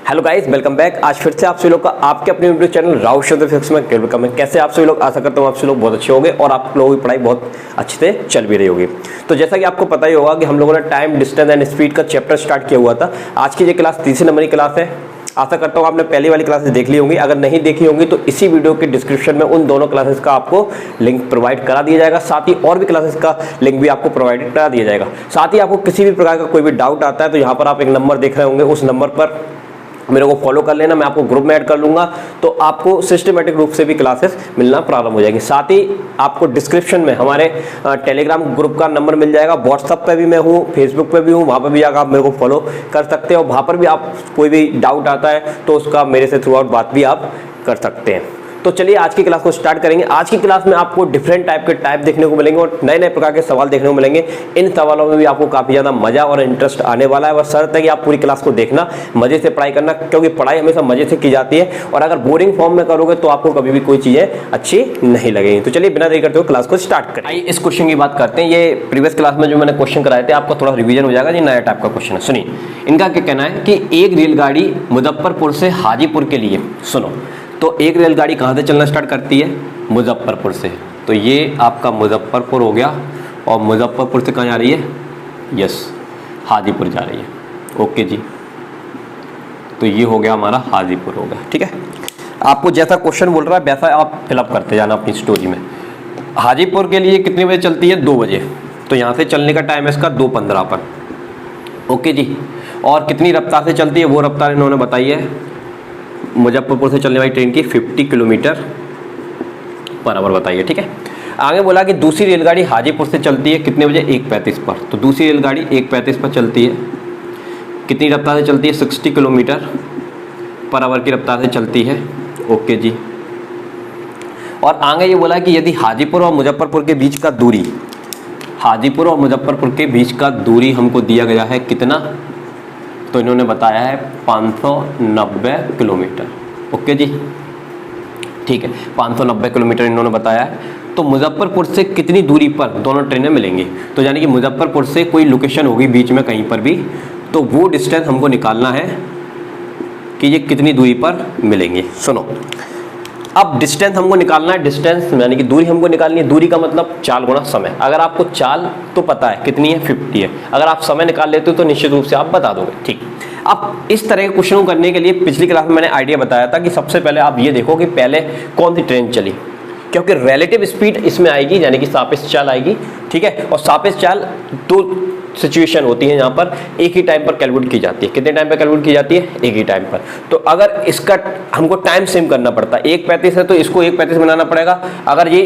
Hello guys, welcome back. आज फिर से आप सभी लोग का आपके अपने यूट्यूब चैनल राहुल शब्द फिक्स में वेलकम है। कैसे आप सभी लोग, आशा करता हूँ आप सभी लोग बहुत अच्छे होंगे और आप लोगों की पढ़ाई बहुत अच्छे से चल भी रही होगी। तो जैसा कि आपको पता ही होगा कि हम लोगों ने टाइम, डिस्टेंस एंड स्पीड का चैप्टर स्टार्ट किया हुआ था। आज की ये क्लास तीसरे नंबर की क्लास है। आशा करता हूँ आपने पहली वाली क्लासेस देख ली होंगी। अगर नहीं देखी होंगी तो इसी वीडियो के डिस्क्रिप्शन में उन दोनों क्लासेस का आपको लिंक प्रोवाइड करा दिया जाएगा। साथ ही और भी क्लासेस का लिंक भी आपको प्रोवाइड करा दिया जाएगा। साथ ही आपको किसी भी प्रकार का कोई भी डाउट आता है तो यहाँ पर आप एक नंबर देख रहे होंगे, उस नंबर पर मेरे को फॉलो कर लेना। मैं आपको ग्रुप में ऐड कर लूंगा तो आपको सिस्टमेटिक रूप से भी क्लासेस मिलना प्रारंभ हो जाएंगी। साथ ही आपको डिस्क्रिप्शन में हमारे टेलीग्राम ग्रुप का नंबर मिल जाएगा। व्हाट्सएप पे भी मैं हूँ, फेसबुक पे भी हूँ, वहाँ पर भी जाकर आप मेरे को फॉलो कर सकते हो। वहाँ पर भी आप कोई भी डाउट आता है तो उसका मेरे से थ्रू आउट बात भी आप कर सकते हैं। तो चलिए आज की क्लास को स्टार्ट करेंगे। आज की क्लास में आपको डिफरेंट टाइप के टाइप देखने को मिलेंगे और नए नए प्रकार के सवाल देखने को मिलेंगे। इन सवालों में भी आपको काफ़ी ज़्यादा मजा और इंटरेस्ट आने वाला है और शर्त है कि आप पूरी क्लास को देखना, मजे से पढ़ाई करना, क्योंकि पढ़ाई हमेशा मजे से की जाती है और अगर बोरिंग फॉर्म में करोगे तो आपको कभी भी कोई चीज़ें अच्छी नहीं लगेंगी। तो चलिए बिना देरी करते हुए क्लास को स्टार्ट करें। आइए इस क्वेश्चन की बात करते हैं। ये प्रीवियस क्लास में जो मैंने क्वेश्चन कराए थे आपका थोड़ा रिविजन हो जाएगा। ये नया टाइप का क्वेश्चन है। सुनिए, इनका क्या कहना है कि एक रेलगाड़ी मुजफ्फरपुर से हाजीपुर के लिए, सुनो, तो एक रेलगाड़ी कहाँ से चलना स्टार्ट करती है? मुजफ्फरपुर से। तो ये आपका मुजफ्फरपुर हो गया और मुजफ्फरपुर से कहाँ जा रही है? यस, हाजीपुर जा रही है। ओके जी, तो ये हो गया हमारा हाजीपुर हो गया। ठीक है, आपको जैसा क्वेश्चन बोल रहा है वैसा आप फिलअप करते जाना अपनी स्टोरी में। हाजीपुर के लिए कितने बजे चलती है? 2 बजे। तो यहाँ से चलने का टाइम है इसका 2:15 पर। ओके जी, और कितनी रफ्तार से चलती है वो रफ्तार इन्होंने बताई है मुजफ्फरपुर से चलने वाली ट्रेन की 50 किलोमीटर पर आवर बताइए। ठीक है, आगे बोला कि दूसरी रेलगाड़ी हाजीपुर से चलती है कितने बजे? 1:35 पर। तो दूसरी रेलगाड़ी 1:35 पर चलती है, कितनी रफ्तार से चलती है? 60 किलोमीटर पर आवर की रफ्तार से चलती है। ओके जी, और आगे ये बोला कि यदि हाजीपुर और मुजफ्फरपुर के बीच का दूरी, हाजीपुर और मुजफ्फरपुर के बीच का दूरी हमको दिया गया है कितना? तो इन्होंने बताया है 590 किलोमीटर। ओके जी, ठीक है, 590 किलोमीटर इन्होंने बताया है। तो मुजफ्फरपुर से कितनी दूरी पर दोनों ट्रेनें मिलेंगी? तो यानी कि मुजफ्फरपुर से कोई लोकेशन होगी बीच में कहीं पर भी, तो वो डिस्टेंस हमको निकालना है कि ये कितनी दूरी पर मिलेंगे। सुनो, अब डिस्टेंस हमको निकालना है। डिस्टेंस यानी कि दूरी हमको निकालनी है। दूरी का मतलब चाल गुणा समय। अगर आपको चाल तो पता है कितनी है, 50 है। अगर आप समय निकाल लेते हो तो निश्चित रूप से आप बता दोगे। ठीक, अब इस तरह के क्वेश्चन को करने के लिए पिछली क्लास में मैंने आइडिया बताया था कि सबसे पहले आप ये देखो कि पहले कौन सी ट्रेन चली, क्योंकि रिलेटिव स्पीड इसमें आएगी यानी कि सापेक्ष चाल आएगी। ठीक है, और सापेक्ष चाल दो सिचुएशन होती है, यहाँ पर एक ही टाइम पर कैलकुलेट की जाती है। कितने टाइम पर कैलकुलेट की जाती है? एक ही टाइम पर। तो अगर इसका हमको टाइम सेम करना पड़ता है, 1:35 है तो इसको 1:35 बनाना पड़ेगा। अगर ये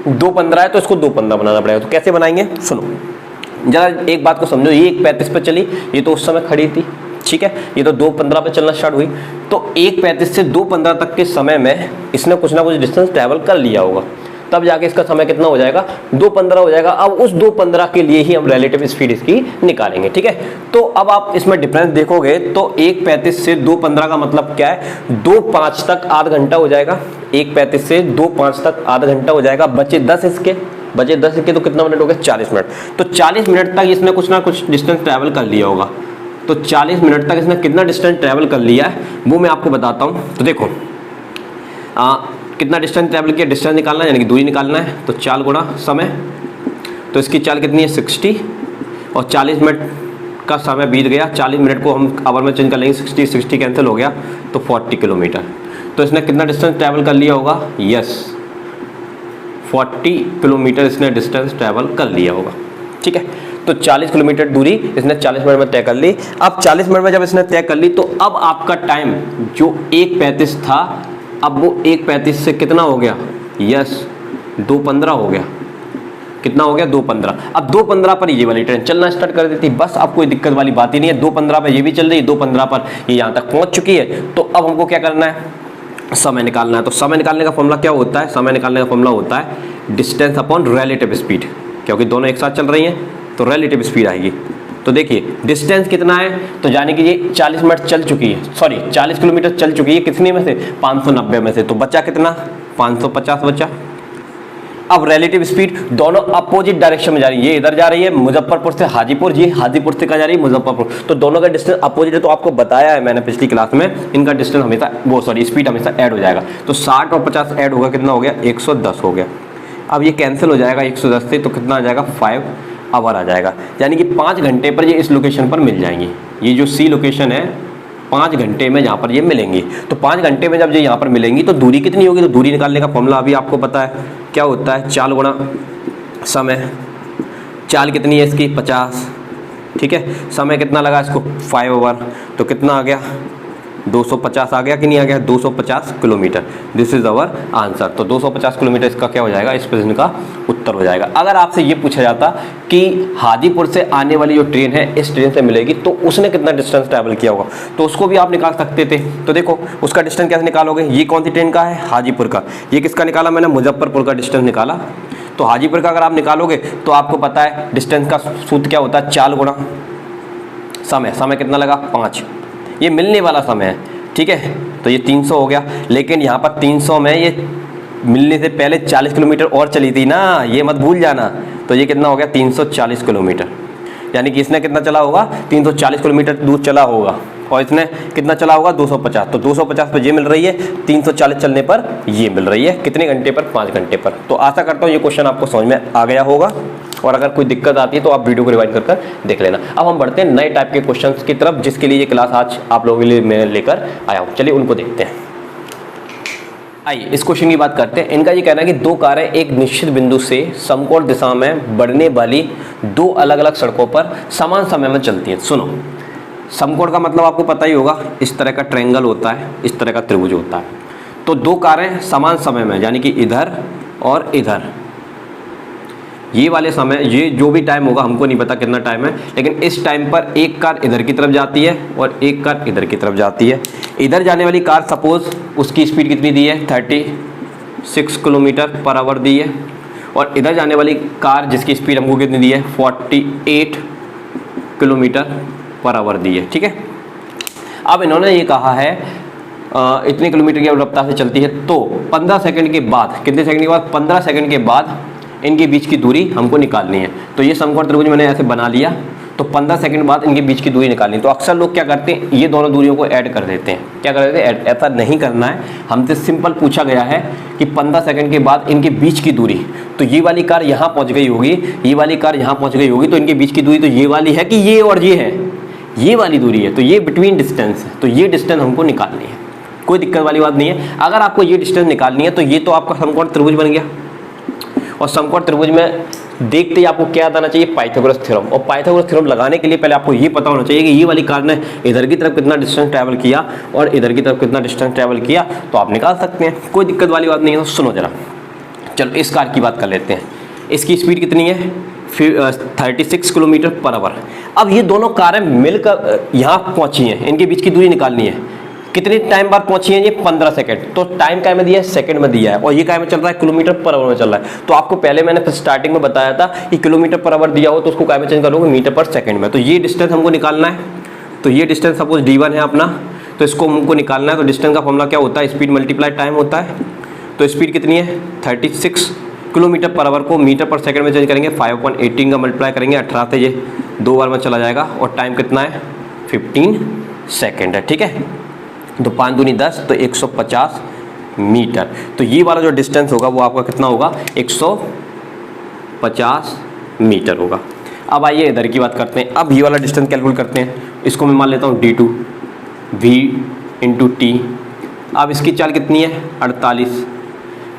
2:15 है तो इसको 2:15 बनाना पड़ेगा। तो कैसे बनाएंगे? सुनो जरा एक बात को समझो। ये 1:35 पर चली, ये तो उस समय खड़ी थी। ठीक है, ये तो 2:15 पे चलना स्टार्ट हुई। तो 1:35 से 2:15 तक के समय में इसने कुछ ना कुछ डिस्टेंस ट्रैवल कर लिया होगा, तब जाके इसका समय कितना हो जाएगा? 2:15 हो जाएगा। अब उस 2:15 के लिए ही हम रिलेटिव स्पीड इसकी निकालेंगे। ठीक है, तो अब आप इसमें डिफरेंस देखोगे तो 1:35 से 2:15 का मतलब क्या है? 2:05 तक आधा घंटा हो जाएगा। 1:35 से 2:05 तक आधा घंटा हो जाएगा। बचे 10 इसके तो कितना मिनट हो गया? 40 मिनट। तो 40 मिनट तक इसने कुछ ना कुछ डिस्टेंस ट्रैवल कर लिया होगा। तो 40 मिनट तक इसने कितना डिस्टेंस ट्रैवल कर लिया है वो मैं आपको बताता हूँ। तो देखो कितना डिस्टेंस ट्रैवल किया, डिस्टेंस निकालना है यानी कि दूरी निकालना है। तो चाल गुणा समय, तो इसकी चाल कितनी है? 60, और 40 मिनट का समय बीत गया। 40 मिनट को हम आवर में चेंज कर लेंगे, 60 कैंसिल हो गया तो 40 किलोमीटर। तो इसने कितना डिस्टेंस ट्रैवल कर लिया होगा? यस, 40 किलोमीटर इसने डिस्टेंस ट्रैवल कर लिया होगा। ठीक है, तो 40 किलोमीटर दूरी इसने 40 मिनट में तय कर ली। अब 40 मिनट में जब इसने तय कर ली तो अब आपका टाइम जो 1:35 था, अब वो 1:35 से कितना हो गया? यस, 2:15 हो गया। कितना हो गया? 2:15। अब 2:15 पर ये वाली ट्रेन चलना स्टार्ट कर देती। बस अब कोई दिक्कत वाली बात ही नहीं है। 2:15 पर ये भी चल रही है, 2:15 पर ये यहाँ तक पहुँच चुकी है। तो अब हमको क्या करना है? समय निकालना है। तो समय निकालने का फॉर्मूला क्या होता है? समय निकालने का फॉर्मूला होता है डिस्टेंस अपॉन रिलेटिव स्पीड, क्योंकि दोनों एक साथ चल रही हैं तो रिलेटिव स्पीड आएगी। तो देखिए डिस्टेंस कितना है, तो यानी कि ये 40 मिनट चल चुकी है, सॉरी 40 किलोमीटर चल चुकी है। कितने में से? 590 में से। तो बचा कितना? 550 बचा। अब रिलेटिव स्पीड दोनों अपोजिट डायरेक्शन में जा रही है, ये इधर जा रही है मुजफ्फरपुर से हाजीपुर, ये हाजीपुर से कहाँ जा रही है मुजफ्फरपुर, तो दोनों का डिस्टेंस अपोजिट है। तो आपको बताया है मैंने पिछली क्लास में, इनका डिस्टेंस हमेशा स्पीड हमेशा ऐड हो जाएगा। तो 60 और 50 ऐड होगा, कितना हो गया 110 हो गया। अब ये कैंसिल हो जाएगा 110 से, तो कितना आ जाएगा 5 आवर आ जाएगा, यानी कि 5 घंटे पर ये इस लोकेशन पर मिल जाएंगी। ये जो सी लोकेशन है 5 घंटे में यहाँ पर ये मिलेंगी। तो 5 घंटे में जब ये यहाँ पर मिलेंगी तो दूरी कितनी होगी, तो दूरी निकालने का फॉर्मूला अभी आपको पता है, क्या होता है चाल गुणा समय। चाल कितनी है इसकी 50, ठीक है, समय कितना लगा इसको 5 आवर, तो कितना आ गया 250 आ गया कि नहीं आ गया, 250 kilometre. This is our answer. तो 250 किलोमीटर इसका क्या हो जाएगा, इस प्रश्न का उत्तर हो जाएगा। अगर आपसे ये पूछा जाता कि हाजीपुर से आने वाली जो ट्रेन है इस ट्रेन से मिलेगी तो उसने कितना डिस्टेंस ट्रैवल किया होगा, तो उसको भी आप निकाल सकते थे। तो देखो उसका डिस्टेंस कैसे निकालोगे, ये कौन सी ट्रेन का है हाजीपुर का, ये किसका निकाला मैंने मुजफ्फरपुर का डिस्टेंस निकाला। तो हाजीपुर का अगर आप निकालोगे तो आपको पता है डिस्टेंस का सूत्र क्या होता है, चाल गुणा समय। समय कितना लगा 5, ये मिलने वाला समय है, ठीक है, तो ये 300 हो गया। लेकिन यहाँ पर 300 में ये मिलने से पहले 40 किलोमीटर और चली थी ना, ये मत भूल जाना। तो ये कितना हो गया 340 किलोमीटर, यानी कि इसने कितना चला होगा 340 किलोमीटर दूर चला होगा, और इसने कितना चला होगा 250। तो 250 पर ये मिल रही है, 340 चलने पर ये मिल रही है, कितने घंटे पर 5 घंटे पर। तो आशा करता हूँ ये क्वेश्चन आपको समझ में आ गया होगा, और अगर कोई दिक्कत आती है तो आप वीडियो को रिवाइंड कर देख लेना। अब हम बढ़ते हैं नए टाइप के क्वेश्चंस की तरफ, जिसके लिए ये क्लास आज आप लोगों के लिए मैं लेकर आया हूँ। चलिए उनको देखते हैं। आइए इस क्वेश्चन की बात करते हैं। इनका ये कहना है कि दो कारें एक निश्चित बिंदु से समकोण दिशा में बढ़ने वाली 2 अलग अलग सड़कों पर समान समय में चलती हैं। सुनो, समकोण का मतलब आपको पता ही होगा, इस तरह का ट्रायंगल होता है, इस तरह का त्रिभुज होता है। तो 2 कारें समान समय में, यानी कि इधर और इधर, ये वाले समय, ये जो भी टाइम होगा हमको नहीं पता कितना टाइम है, लेकिन इस टाइम पर एक कार इधर की तरफ जाती है और एक कार इधर की तरफ जाती है। इधर जाने वाली कार सपोज उसकी स्पीड कितनी दी है 36 किलोमीटर पर आवर दी है, और इधर जाने वाली कार जिसकी स्पीड हमको कितनी दी है 48 किलोमीटर पर आवर दी है, ठीक है। अब इन्होंने ये कहा है इतने किलोमीटर की रफ्तार से चलती है, तो 15 सेकंड के बाद, कितने सेकंड के बाद 15 सेकंड के बाद इनके बीच की दूरी हमको निकालनी है। तो ये समकोण त्रिभुज मैंने ऐसे बना लिया, तो 15 सेकंड बाद इनके बीच की दूरी निकालनी है। तो अक्सर लोग क्या करते हैं, ये दोनों दूरियों को ऐड कर देते हैं। क्या कर देते हैं, ऐसा नहीं करना है। हमसे सिंपल पूछा गया है कि 15 सेकंड के बाद इनके बीच की दूरी, तो ये वाली कार यहाँ पहुँच गई होगी, ये वाली कार यहाँ पहुँच गई होगी, तो इनके बीच की दूरी तो ये वाली है कि ये और ये है, ये वाली दूरी है, तो ये बिटवीन डिस्टेंस है, तो ये डिस्टेंस हमको निकालनी है। कोई दिक्कत वाली बात नहीं है। अगर आपको ये डिस्टेंस निकालनी है तो ये तो आपका समकोण त्रिभुज बन गया, और समकोण त्रिभुज में देखते ही आपको क्या याद आना चाहिए, पाइथागोरस थ्योरम। और पाइथागोरस थ्योरम लगाने के लिए पहले आपको ये पता होना चाहिए कि ये वाली कार ने इधर की तरफ कितना डिस्टेंस ट्रैवल किया और इधर की तरफ कितना डिस्टेंस ट्रैवल किया, तो आप निकाल सकते हैं, कोई दिक्कत वाली बात नहीं है। तो सुनो जरा, चलो इस कार की बात कर लेते हैं। इसकी स्पीड कितनी है 36 किलोमीटर पर आवर। अब ये दोनों कारें मिलकर यहाँ पहुँची हैं, इनके बीच की दूरी निकालनी है। कितने टाइम बाद पहुंची है ये 15 सेकंड, तो टाइम क्या में दिया है सेकंड में दिया है, और ये क्या में चल रहा है किलोमीटर पर आवर में चल रहा है। तो आपको पहले मैंने स्टार्टिंग में बताया था कि किलोमीटर पर आवर दिया हो तो उसको क्या में चेंज करोगे मीटर पर सेकंड में। तो ये डिस्टेंस हमको निकालना है, तो ये डिस्टेंस सपोज d1 है अपना, तो इसको हमको निकालना है। तो डिस्टेंस का फॉर्मूला क्या होता है, स्पीड मल्टीप्लाई टाइम होता है। तो स्पीड कितनी है 36 किलोमीटर पर आवर को मीटर पर सेकंड में चेंज करेंगे, 5/18 का मल्टीप्लाई करेंगे, 18 से ये 2 बार में चला जाएगा, और टाइम कितना है 15 सेकेंड है, ठीक है। तो 5 दूनी 10, तो 150 मीटर। तो ये वाला जो डिस्टेंस होगा वो आपका कितना होगा 150 मीटर होगा। अब आइए इधर की बात करते हैं। अब ये वाला डिस्टेंस कैलकुलेट करते हैं। इसको मैं मान लेता हूँ d2 v × t। अब इसकी चाल कितनी है 48,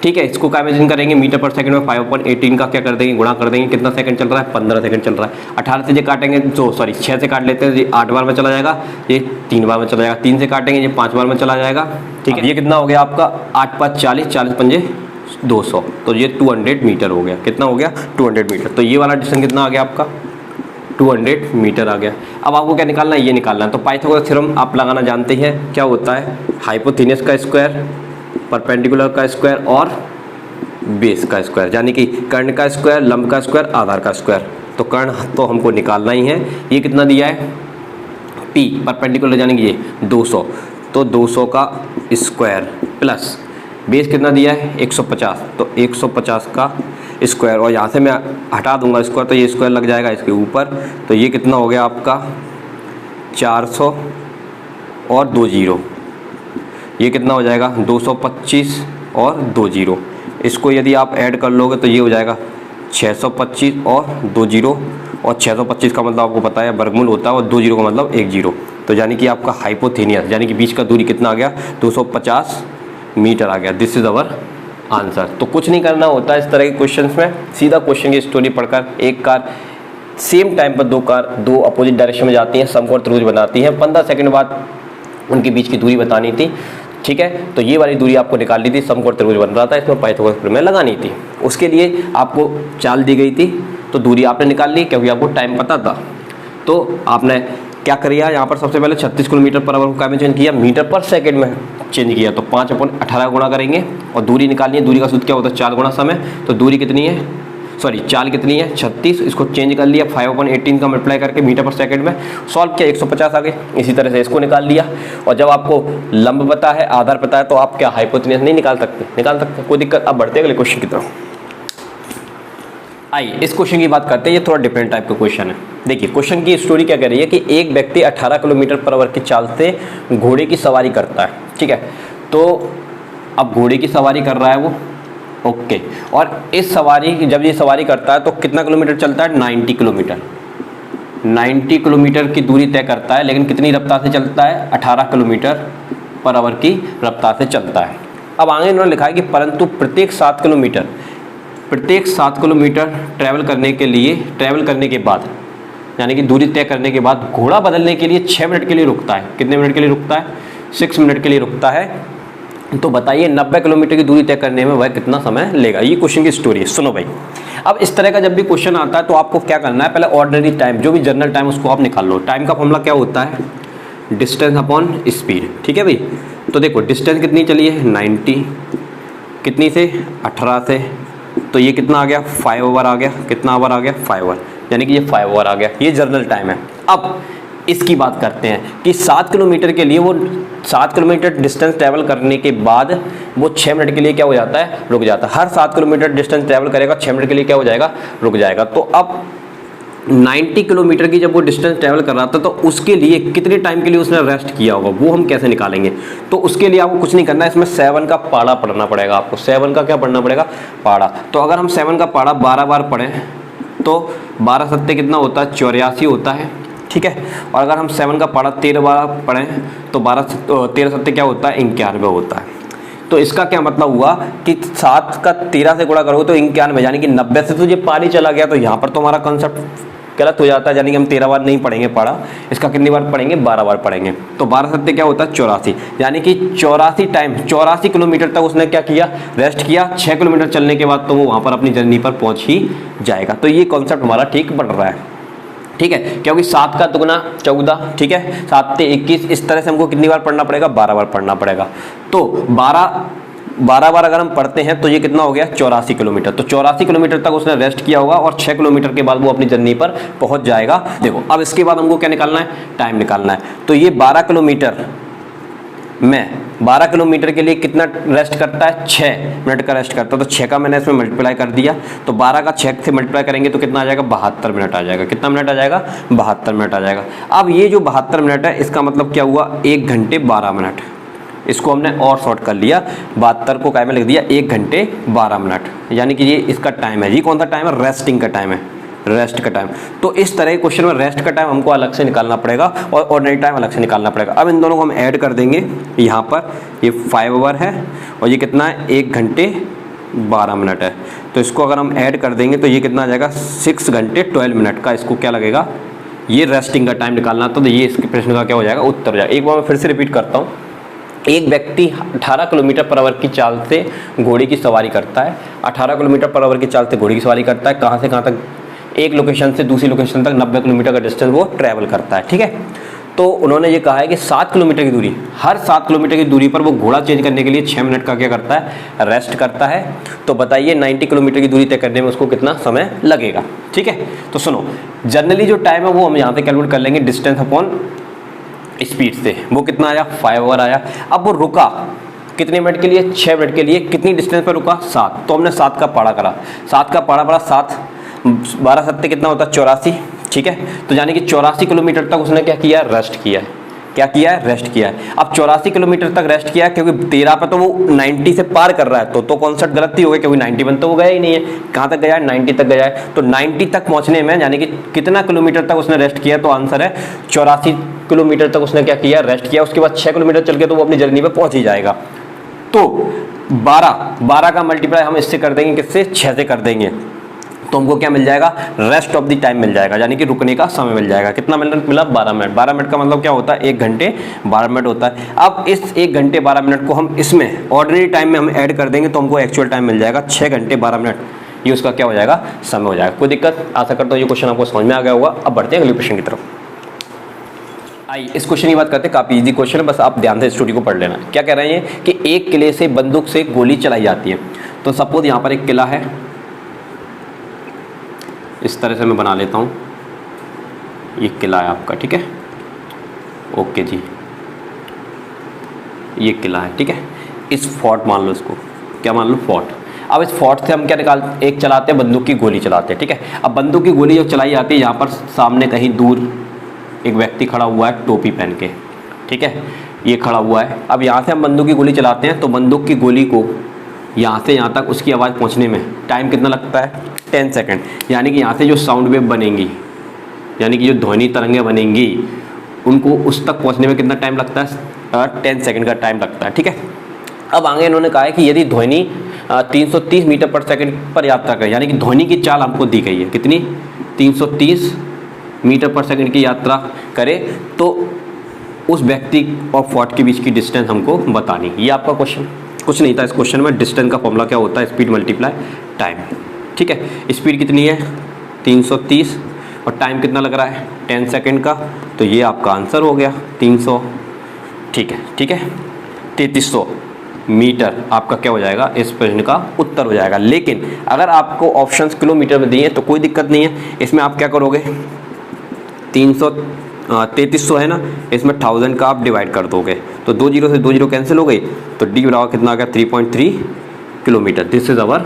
ठीक है। इसको क्या इमेजिन करेंगे मीटर पर सेकंड में 5/18 का क्या कर देंगे गुणा कर देंगे, कितना सेकंड चल रहा है 15 सेकंड चल रहा है। 18 से ये काटेंगे, तो सॉरी 6 से काट लेते हैं, ये 8 बार में चला जाएगा, ये 3 बार में चला जाएगा, 3 से काटेंगे ये 5 बार में चला जाएगा, ठीक है। ये कितना हो गया आपका 8 × 5 = 40, 40 × 5 = 200, तो ये 200 मीटर हो गया। कितना हो गया 200 मीटर। तो ये वाला डिस्टेंस कितना आ गया आपका 200 मीटर आ गया। अब आपको क्या निकालना है, ये निकालना है। तो पाइथागोरस थ्योरम आप लगाना जानते हैं, क्या होता है हाइपोथेनस का स्क्वायर, परपेंडिकुलर का स्क्वायर और बेस का स्क्वायर, यानी कि कर्ण का स्क्वायर, लंब का स्क्वायर, आधार का स्क्वायर। तो कर्ण तो हमको निकालना ही है। ये कितना दिया है p, परपेंडिकुलर यानी कि ये 200, तो 200 का स्क्वायर प्लस बेस कितना दिया है 150, तो 150 का स्क्वायर, और यहाँ से मैं हटा दूंगा स्क्वायर तो ये स्क्वायर लग जाएगा इसके ऊपर, तो ये कितना हो गया आपका 400 और 2 जीरो, ये कितना हो जाएगा 225 और 2 जीरो। इसको यदि आप ऐड कर लोगे तो ये हो जाएगा 625 और 2 जीरो, और 625 का मतलब आपको पता है वर्गमूल होता है, और 2 जीरो का मतलब 1 जीरो। तो यानी कि आपका हाइपोथेनियस यानी कि बीच का दूरी कितना आ गया 250 मीटर आ गया। This is our answer. तो कुछ नहीं करना होता इस तरह के क्वेश्चंस में, सीधा क्वेश्चन की स्टोरी पढ़कर एक कार सेम टाइम पर दो कार दो अपोजिट डायरेक्शन में जाती हैं, समकोण त्रिभुज बनाती हैं, 15 सेकंड बाद उनके बीच की दूरी बतानी थी। ठीक है, तो ये वाली दूरी आपको निकालनी थी, समकोण त्रिभुज बन रहा था, इसमें पाइथागोरस प्रमेय लगानी थी। उसके लिए आपको चाल दी गई थी, तो दूरी आपने निकाल ली क्योंकि आपको टाइम पता था। तो आपने क्या करिए, यहाँ पर सबसे पहले 36 किलोमीटर पर आवर को क्या में चेंज किया, मीटर पर सेकंड में चेंज किया, तो 5/18 गुणा करेंगे और दूरी निकालनी है। दूरी का सूत्र क्या होता है 4 गुणा समय, तो दूरी कितनी है, सॉरी चाल कितनी है 36, इसको चेंज कर लिया 5/18 का मल्टीप्लाई करके मीटर पर सेकंड में सॉल्व किया 150 आ गए। इसी तरह से इसको निकाल लिया, और जब आपको लंब पता है आधार पता है तो आप क्या हाइपोटेन्यूस नहीं निकाल सकते, कोई दिक्कत। अब बढ़ते अगले क्वेश्चन की तरफ। आइए इस क्वेश्चन की बात करते हैं, ये थोड़ा डिफरेंट टाइप का क्वेश्चन है। देखिए क्वेश्चन की स्टोरी क्या कह रही है कि एक व्यक्ति 18 किलोमीटर पर आवर की चाल से घोड़े की सवारी करता है। ठीक है, तो अब घोड़े की सवारी कर रहा है वो, ओके, और इस सवारी जब ये सवारी करता है तो कितना किलोमीटर चलता है 90 किलोमीटर, 90 किलोमीटर की दूरी तय करता है, लेकिन कितनी रफ्तार से चलता है 18 किलोमीटर पर आवर की रफ्तार से चलता है। अब आगे इन्होंने लिखा है कि परंतु प्रत्येक 7 किलोमीटर ट्रैवल करने के बाद यानी कि दूरी तय करने के बाद घोड़ा बदलने के लिए 6 मिनट के लिए रुकता है। कितने मिनट के लिए रुकता है 6 मिनट के लिए रुकता है। तो बताइए 90 किलोमीटर की दूरी तय करने में वह कितना समय लेगा। ये क्वेश्चन की स्टोरी है, सुनो भाई। अब इस तरह का जब भी क्वेश्चन आता है तो आपको क्या करना है, पहले ऑर्डिनरी टाइम जो भी जनरल टाइम उसको आप निकाल लो। टाइम का फॉर्मूला क्या होता है, डिस्टेंस अपॉन स्पीड। ठीक है भाई, तो देखो डिस्टेंस कितनी चली है 90, कितनी से 18 से, तो ये कितना आ गया 5 ओवर आ गया, कितना ओवर आ गया 5 ओवर, यानी कि ये 5 ओवर आ गया, ये जनरल टाइम है। अब इसकी बात करते हैं कि 7 किलोमीटर के लिए वो 7 किलोमीटर डिस्टेंस ट्रैवल करने के बाद वो 6 मिनट के लिए क्या हो जाता है, रुक जाता है। हर 7 किलोमीटर डिस्टेंस ट्रैवल करेगा 6 मिनट के लिए क्या हो जाएगा, रुक जाएगा। तो अब 90 किलोमीटर की जब वो डिस्टेंस ट्रैवल कर रहा था तो उसके लिए कितने टाइम के लिए उसने रेस्ट किया होगा वो हम कैसे निकालेंगे। तो उसके लिए आपको कुछ नहीं करना है, इसमें 7 का पाड़ा पढ़ना पड़ेगा आपको। 7 का क्या पढ़ना पड़ेगा, पाड़ा। तो अगर हम 7 का पाड़ा 12 बार पढ़ें तो 12 सत्ते कितना होता है 84 होता है। ठीक है, और अगर हम 7 का पाड़ा 13 बार पढ़ें तो 13 सत्ते क्या होता है 91 होता है। तो इसका क्या मतलब हुआ कि 7 का 13 से गुणा करोगे तो 91, यानी कि 90 से तो ये पारी चला गया। तो यहाँ पर तो हमारा कंसेप्ट गलत हो जाता है, यानी कि हम 13 बार नहीं पढ़ेंगे पाड़ा, इसका कितनी बार पढ़ेंगे 12 बार पढ़ेंगे। तो 12 सत्ते क्या होता है 84, यानी कि 84 किलोमीटर तक उसने क्या किया, रेस्ट किया। 6 किलोमीटर चलने के बाद तो वो वहाँ पर अपनी जर्नी पर पहुँच ही जाएगा। तो ये कॉन्सेप्ट हमारा ठीक बढ़ रहा है। ठीक है, क्योंकि 7 का दुगना 14, ठीक है, 7 से 21, इस तरह से हमको कितनी बार पढ़ना पड़ेगा 12 बार पढ़ना पड़ेगा। तो 12 बार अगर हम पढ़ते हैं तो ये कितना हो गया 84 किलोमीटर। तो 84 किलोमीटर तक उसने रेस्ट किया होगा और 6 किलोमीटर के बाद वो अपनी जर्नी पर पहुंच जाएगा। देखो अब इसके बाद हमको क्या निकालना है, टाइम निकालना है। तो ये 12 किलोमीटर में 12 किलोमीटर के लिए कितना रेस्ट करता है 6 मिनट का रेस्ट करता है। तो 6 का मैंने इसमें मल्टीप्लाई कर दिया, तो 12 का 6 से मल्टीप्लाई करेंगे तो कितना आ जाएगा 72 मिनट आ जाएगा। कितना मिनट आ जाएगा 72 मिनट आ जाएगा। अब ये जो 72 मिनट है इसका मतलब क्या हुआ 1 घंटे 12 मिनट। इसको हमने और शॉर्ट कर लिया, 72 को काय में लिख दिया 1 घंटे 12 मिनट, यानी कि ये इसका टाइम है। ये कौन सा टाइम है, रेस्टिंग का टाइम है, रेस्ट का टाइम। तो इस तरह के क्वेश्चन में रेस्ट का टाइम हमको अलग से निकालना पड़ेगा और ऑर्डिनरी टाइम अलग से निकालना पड़ेगा। अब इन दोनों को हम ऐड कर देंगे, यहाँ पर ये 5 ओवर है और ये कितना है 1 घंटे 12 मिनट है। तो इसको अगर हम ऐड कर देंगे तो ये कितना आ जाएगा 6 घंटे 12 मिनट का इसको क्या लगेगा, ये रेस्टिंग का टाइम निकालना। तो ये इसके प्रश्न का क्या हो जाएगा, उत्तर हो जाएगा। एक बार मैं फिर से रिपीट करता हूँ। एक व्यक्ति 18 किलोमीटर पर आवर की चाल से घोड़े की सवारी करता है। 18 किलोमीटर पर आवर की चाल से घोड़े की सवारी करता है। कहाँ से कहाँ तक, एक लोकेशन से दूसरी लोकेशन तक 90 किलोमीटर का डिस्टेंस वो ट्रैवल करता है। ठीक है, तो उन्होंने ये कहा है कि 7 किलोमीटर की दूरी, हर 7 किलोमीटर की दूरी पर वो घोड़ा चेंज करने के लिए 6 मिनट का क्या करता है, रेस्ट करता है। तो बताइए 90 किलोमीटर की दूरी तय करने में उसको कितना समय लगेगा। ठीक है, तो सुनो, जनरली जो टाइम है वो हम यहाँ पे कैलकुलेट कर लेंगे डिस्टेंस अपॉन स्पीड से। वो कितना आया 5 ओवर आया। अब वो रुका कितने मिनट के लिए? 6 मिनट के लिए। कितनी डिस्टेंस पर रुका? 7। तो हमने 7 का पढ़ा करा, 7 का पढ़ा 7, 12 7 कितना होता है? 84। ठीक है, तो यानी कि 84 किलोमीटर तक उसने क्या किया? रेस्ट किया है। क्या किया है? रेस्ट किया है। अब 84 किलोमीटर तक रेस्ट किया है, क्योंकि 13 पे तो वो 90 से पार कर रहा है, तो कॉन्सेप्ट गलत ही हो गया, क्योंकि 91 तो वो गया ही नहीं है। कहाँ तक गया है? 90 तक गया है। तो 90 तक पहुंचने में यानी कि कितना किलोमीटर तक उसने रेस्ट किया? तो आंसर है 84 किलोमीटर तक उसने क्या किया? रेस्ट किया। उसके बाद 6 किलोमीटर चल के तो वो अपनी जर्नी पे पहुंच ही जाएगा। तो 12 का मल्टीप्लाई हम इससे कर देंगे, किससे? 6 से कर देंगे, तो हमको क्या मिल जाएगा? रेस्ट ऑफ द टाइम मिल जाएगा, यानी कि रुकने का समय मिल जाएगा। कितना मिला? 12 मिनट। 12 मिनट का मतलब क्या होता है? 1 घंटे 12 मिनट होता है। अब इस 1 घंटे 12 मिनट को हम इसमें ऑर्डिनरी टाइम में हम ऐड कर देंगे, तो हमको एक्चुअल टाइम मिल जाएगा 6 घंटे 12 मिनट। ये उसका क्या हो जाएगा? समय हो जाएगा। कोई दिक्कत? आशा करता हूँ ये क्वेश्चन आपको समझ में आ गया होगा। अब बढ़ते हैं अगले क्वेश्चन की तरफ। आइए इस क्वेश्चन की बात करते हैं। काफी इजी क्वेश्चन है, बस आप ध्यान से स्टोरी को पढ़ लेना। क्या कह रहे हैं कि एक किले से बंदूक से गोली चलाई जाती है। तो सपोज यहाँ पर एक किला है, इस तरह से मैं बना लेता हूँ, ये किला है आपका, ठीक है, ओके जी, ये किला है, ठीक है। इस फोर्ट मान लो, इसको क्या मान लो? फोर्ट। अब इस फोर्ट से हम क्या निकालते? एक चलाते हैं, बंदूक की गोली चलाते हैं, ठीक है। अब बंदूक की गोली जो चलाई जाती है, यहाँ पर सामने कहीं दूर एक व्यक्ति खड़ा हुआ है टोपी पहन के, ठीक है, ये खड़ा हुआ है। अब यहाँ से हम बंदूक की गोली चलाते हैं, तो बंदूक की गोली को यहाँ से यहाँ तक उसकी आवाज़ पहुँचने में टाइम कितना लगता है? 10 सेकेंड। यानी कि यहाँ से जो साउंड वेव बनेंगी, यानी कि जो ध्वनि तरंगें बनेंगी, उनको उस तक पहुँचने में कितना टाइम लगता है? 10 सेकेंड का टाइम लगता है, ठीक है। अब आगे इन्होंने कहा है कि यदि ध्वनि 330 मीटर पर सेकेंड पर यात्रा करे, यानी कि ध्वनि की चाल हमको दी गई है, कितनी? 330 मीटर पर सेकेंड की यात्रा करे, तो उस व्यक्ति और फोर्ट के बीच की डिस्टेंस हमको बतानी। ये आपका क्वेश्चन, कुछ नहीं था इस क्वेश्चन में। डिस्टेंस का फॉर्मूला क्या होता है? स्पीड मल्टीप्लाई टाइम, ठीक है। स्पीड कितनी है? 330, और टाइम कितना लग रहा है? 10 सेकेंड का। तो ये आपका आंसर हो गया 300, ठीक है, ठीक है। 3300 मीटर आपका क्या हो जाएगा? इस प्रश्न का उत्तर हो जाएगा। लेकिन अगर आपको ऑप्शंस किलोमीटर में दिए तो कोई दिक्कत नहीं है। इसमें आप क्या करोगे? 3300 है ना, इसमें 1000 का आप डिवाइड कर दोगे, तो 2 जीरो से 2 जीरो कैंसिल हो गई, तो डी बराबर कितना आ गया? 3.3 kilometre. This is our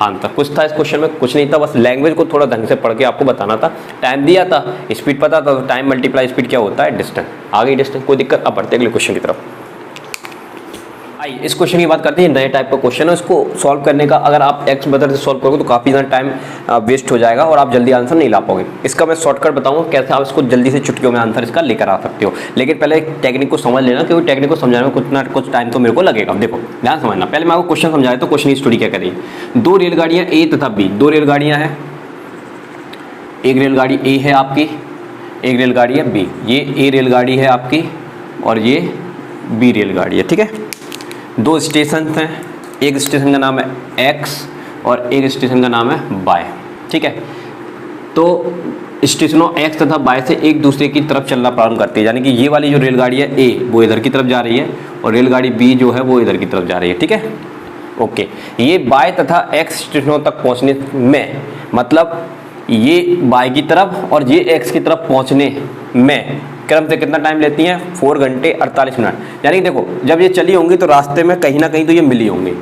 answer. कुछ था इस क्वेश्चन में? कुछ नहीं था, बस लैंग्वेज को थोड़ा ढंग से पढ़ के आपको बताना था। टाइम दिया था, स्पीड पता था, तो टाइम मल्टीप्लाई स्पीड क्या होता है? डिस्टेंस। आ गई डिस्टेंस, कोई दिक्कत? अब बढ़ते अगले क्वेश्चन की तरफ। आइए इस क्वेश्चन की बात करते हैं। नए टाइप का क्वेश्चन है, उसको सॉल्व करने का अगर आप एक्स मेथड से सॉल्व करोगे तो काफ़ी ज़्यादा टाइम वेस्ट हो जाएगा और आप जल्दी आंसर नहीं ला पाओगे। इसका मैं शॉर्टकट बताऊंगा कैसे आप इसको जल्दी से चुटकियों में आंसर इसका लेकर आ सकते हो। लेकिन पहले टेक्निक को समझ लेना, क्योंकि टेक्निक को समझाने में कुछ ना कुछ टाइम तो मेरे को लगेगा। देखो ध्यान समझना, पहले मैं आपको क्वेश्चन समझाया तो क्वेश्चन की स्टोरी क्या करिए। 2 रेलगाड़ियाँ ए तथा बी, 2 रेलगाड़ियाँ हैं, एक रेलगाड़ी ए है आपकी, एक रेलगाड़ी है बी। ये ए रेलगाड़ी है आपकी और ये बी रेलगाड़ी है, ठीक है। 2 स्टेशन हैं, एक स्टेशन का नाम है एक्स और एक स्टेशन का नाम है वाई, ठीक है। तो स्टेशनों एक्स तथा वाई से एक दूसरे की तरफ चलना प्रारंभ करती है, यानी कि ये वाली जो रेलगाड़ी है ए वो इधर की तरफ जा रही है और रेलगाड़ी बी जो है वो इधर की तरफ जा रही है, ठीक है, ओके। ये वाई तथा एक्स स्टेशनों तक पहुंचने में, मतलब ये वाई की तरफ और ये एक्स की तरफ पहुंचने में क्रम से कितना टाइम लेती हैं? 4 घंटे 48 मिनट। यानी कि देखो जब ये चली होंगी तो रास्ते में कहीं ना कहीं तो ये मिली होंगी।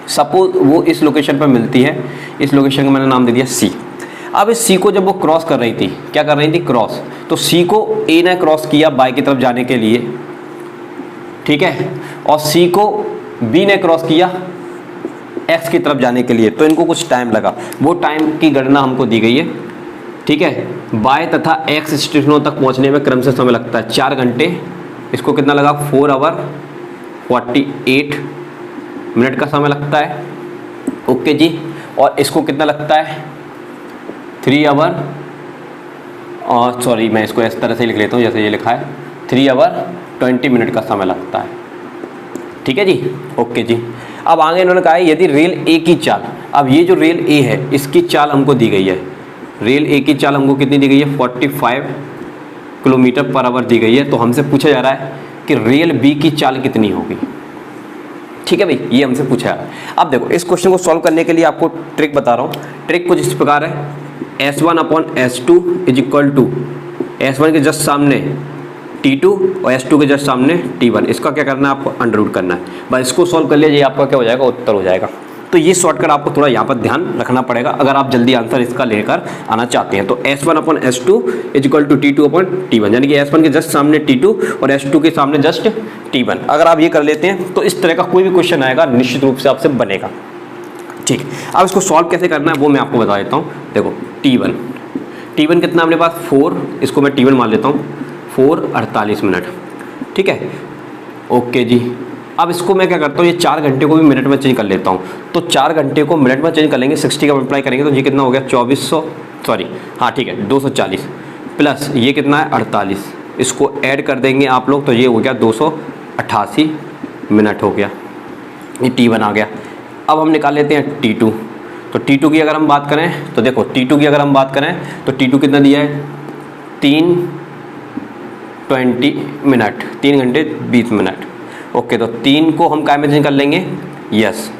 सपोज वो इस लोकेशन पर मिलती है, इस लोकेशन का मैंने नाम दे दिया सी। अब इस सी को जब वो क्रॉस कर रही थी, क्या कर रही थी? क्रॉस। तो सी को ए ने क्रॉस किया बाई की तरफ जाने के लिए, ठीक है, और सी को बी ने क्रॉस किया एक्स की तरफ जाने के लिए, तो इनको कुछ टाइम लगा। वो टाइम की गणना हमको दी गई है, ठीक है। वाई तथा एक्स स्टेशनों तक पहुंचने में क्रम से समय लगता है 4 घंटे। इसको कितना लगा? 4 आवर 48 मिनट का समय लगता है, ओके जी। और इसको कितना लगता है? 3 आवर, और सॉरी मैं इसको इस तरह से लिख लेता हूँ जैसे ये लिखा है, 3 आवर 20 मिनट का समय लगता है, ठीक है जी, ओके जी। अब आगे इन्होंने कहा है यदि रेल ए की चाल, अब ये जो रेल ए है इसकी चाल हमको दी गई है, रेल ए की चाल हमको कितनी दी गई है? 45 किलोमीटर पर आवर दी गई है। तो हमसे पूछा जा रहा है कि रेल बी की चाल कितनी होगी, ठीक है भाई, ये हमसे पूछा है। अब देखो इस क्वेश्चन को सॉल्व करने के लिए आपको ट्रिक बता रहा हूँ। ट्रिक कुछ इस प्रकार है, S1/S2 is equal to S1 के जस्ट सामने T2 और S2 के जस्ट सामने T1। इसका क्या करना है आपको, अंडर रूट करना है। बस इसको सॉल्व कर लीजिए, आपका क्या हो जाएगा, उत्तर हो जाएगा। तो ये शॉर्टकट आपको थोड़ा यहाँ पर ध्यान रखना पड़ेगा अगर आप जल्दी आंसर इसका लेकर आना चाहते हैं। तो S1/S2 is equal to T2/T1, यानी कि S1 के जस्ट सामने T2 और S2 के सामने जस्ट T1। अगर आप ये कर लेते हैं तो इस तरह का कोई भी क्वेश्चन आएगा निश्चित रूप से आपसे बनेगा। ठीक, अब इसको सॉल्व कैसे करना है वो मैं आपको बता देता हूँ। देखो T1 कितना अपने पास 4, इसको मैं T1 मान लेता हूँ, 4 48 मिनट। ठीक है, ओके जी। अब इसको मैं क्या करता हूँ, ये 4 घंटे को भी मिनट में चेंज कर लेता हूँ। तो 4 घंटे को मिनट में चेंज कर लेंगे, 60 का मल्टीप्लाई करेंगे तो ये कितना हो गया 2400, सॉरी हाँ ठीक है 240, प्लस ये कितना है 48, इसको ऐड कर देंगे आप लोग तो ये हो गया 288 मिनट हो गया। ये T1 आ गया। अब हम निकाल लेते हैं T2। तो T2 की अगर हम बात करें तो देखो T2 की अगर हम बात करें तो T2 कितना दिया है 3:20 मिनट, 3 घंटे 20 मिनट। ओके, तो 3 को हम काय में चेंज कर लेंगे, यस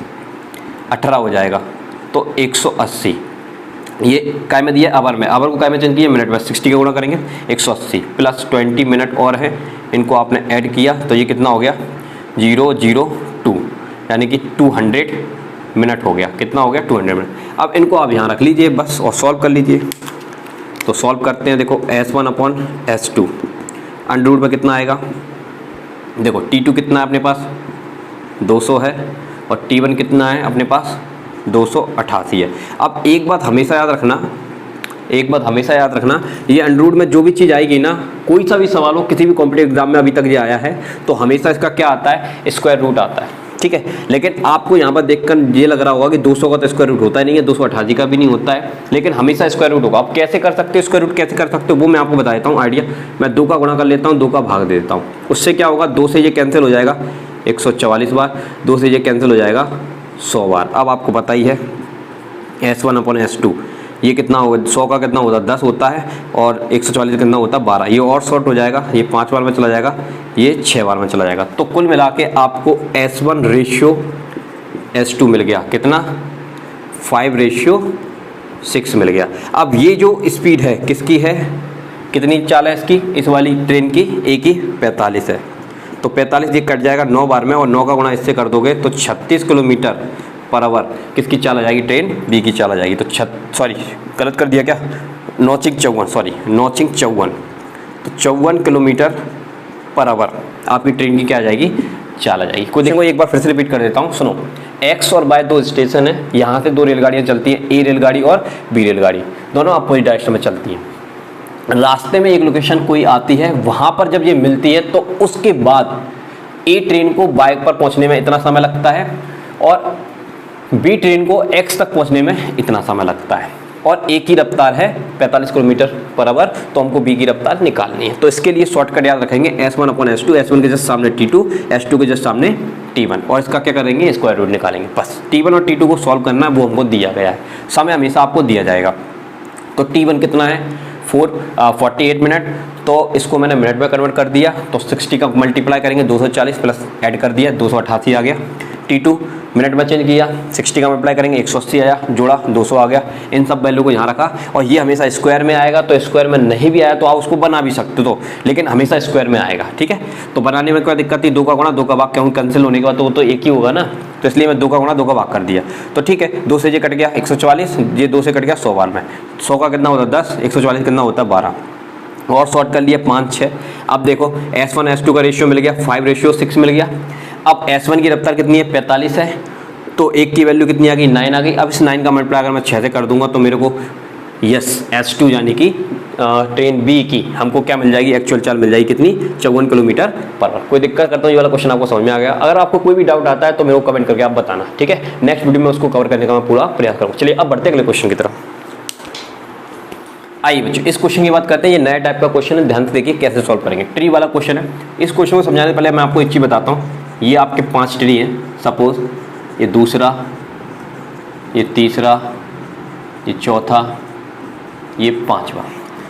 18 हो जाएगा। तो 180 ये काय में दिया आवर में, आवर को काय में चेंज किया मिनट में, 60 का गुणा करेंगे 180 प्लस 20 मिनट और है, इनको आपने ऐड किया तो ये कितना हो गया 002, यानी कि 200 मिनट हो गया। कितना हो गया 200 मिनट। अब इनको आप यहाँ रख लीजिए बस और सॉल्व कर लीजिए। तो सॉल्व करते हैं, देखो S1/S2 अंडर रूट में कितना आएगा, देखो T2 कितना है अपने पास 200 है और T1 कितना है अपने पास 288 है। अब एक बात हमेशा याद रखना, ये अंडर रूट में जो भी चीज़ आएगी ना, कोई सा भी सवाल हो किसी भी कॉम्पिटिटिव एग्जाम में अभी तक ये आया है तो हमेशा इसका क्या आता है, स्क्वायर रूट आता है। ठीक है, लेकिन आपको यहाँ पर देखकर ये लग रहा होगा कि 200 का तो स्क्वायर रूट होता ही नहीं है, 288 का भी नहीं होता है, लेकिन हमेशा स्क्वायर रूट होगा। आप कैसे कर सकते हो स्क्वायर रूट, कैसे कर सकते हो वो मैं आपको बता देता हूँ आइडिया। मैं 2 का गुणा कर लेता हूँ, 2 का भाग दे देता हूँ, उससे क्या होगा 2 से ये कैंसिल हो जाएगा 144 बार, 2 से ये कैंसिल हो जाएगा 100 बार। अब आपको पता ही है S1/S2 ये कितना होगा, 100 का कितना होता है 10 होता है और 144 का कितना होता है 12। ये और शॉर्ट हो जाएगा, ये 5 बार में चला जाएगा, ये 6 बार में चला जाएगा। तो कुल मिला के आपको S1/S2 मिल गया कितना 5/6 मिल गया। अब ये जो स्पीड है किसकी है, कितनी चाल है इसकी, इस वाली ट्रेन की A की 45 है। तो 45 ये कट जाएगा 9 बार में और 9 का गुणा इससे कर दोगे तो 36 किलोमीटर पर आवर किसकी चाल आ जाएगी, ट्रेन B की चाल आ जाएगी। तो सॉरी गलत कर दिया क्या, 9×54 तो 54 किलोमीटर पर आवर आपकी ट्रेन की क्या आ जाएगी, चाल आ जाएगी। कोई देखो एक बार फिर से रिपीट कर देता हूँ, सुनो। X और Y 2 स्टेशन है, यहाँ से 2 रेलगाड़ियाँ चलती हैं, A रेलगाड़ी और B रेलगाड़ी, दोनों अपोजिट डायरेक्शन में चलती हैं। रास्ते में एक लोकेशन कोई आती है, वहाँ पर जब ये मिलती है तो उसके बाद A ट्रेन को Y पर पहुँचने में इतना समय लगता है और B ट्रेन को X तक पहुंचने में इतना समय लगता है, और A की रफ्तार है 45 किलोमीटर पर आवर, तो हमको B की रफ्तार निकालनी है। तो इसके लिए शॉर्टकट याद रखेंगे S1/S2, S1 के जस्ट सामने T2, S2 के जस्ट सामने T1, और इसका क्या करेंगे स्क्वायर रूट निकालेंगे। बस T1 और T2 को सॉल्व करना है, वो हमको दिया गया है, समय हमेशा आपको दिया जाएगा। तो T1 कितना है 48 मिनट, तो इसको मैंने मिनट में कन्वर्ट कर दिया, तो 60 का मल्टीप्लाई करेंगे 240 प्लस ऐड कर दिया 288 आ गया। T2 मिनट में चेंज किया, 60 का मल्टीप्लाई करेंगे 180 आया, जोड़ा 200 आ गया। इन सब वैल्यू को यहाँ रखा, और ये हमेशा स्क्वायर में आएगा, तो स्क्वायर में नहीं भी आया तो आप उसको बना भी सकते हो, लेकिन हमेशा स्क्वायर में आएगा। ठीक है, तो बनाने में कोई दिक्कत नहीं, 2 का गुणा 2 का भाग, क्यों कैंसिल होने के बाद तो वो तो एक ही होगा ना, तो इसलिए मैं 2 का गुणा 2 का भाग कर दिया। तो ठीक है, 2 से ये कट गया 144, ये 2 से कट गया 100 बार में, 100 का कितना होता है 10, 144 कितना होता है 12, और शॉर्ट कर लिया 5 6। अब देखो S1/S2 का रेशियो मिल गया 5/6 मिल गया। अब S1 की रफ्तार कितनी है 45 है, तो 1 की वैल्यू कितनी आ गई 9 आ गई। अब इस 9 का मल्टीप्लाई अगर मैं 6 से कर दूंगा तो मेरे को S2 यानी कि ट्रेन B की हमको क्या मिल जाएगी, एक्चुअल चाल मिल जाएगी कितनी 54 किलोमीटर पर आवर। कोई दिक्कत करता हूँ, ये वाला क्वेश्चन आपको समझ में आ गया। अगर आपको कोई भी डाउट आता है तो मेरे को कमेंट करके आप बताना, ठीक है। नेक्स्ट वीडियो में उसको कवर करने का मैं पूरा प्रयास करूँगा। चलिए अब बढ़ते अगले क्वेश्चन की तरफ। आइए बच्चों, इस क्वेश्चन की बात करते हैं। ये नया टाइप का क्वेश्चन है, ध्यान से देखिए कैसे सॉल्व करेंगे। ट्री वाला क्वेश्चन है। इस क्वेश्चन को समझाने से पहले मैं आपको एक चीज़ बताता हूँ। ये आपके 5 ट्री हैं, सपोज ये दूसरा, ये तीसरा, ये चौथा, ये 5वां,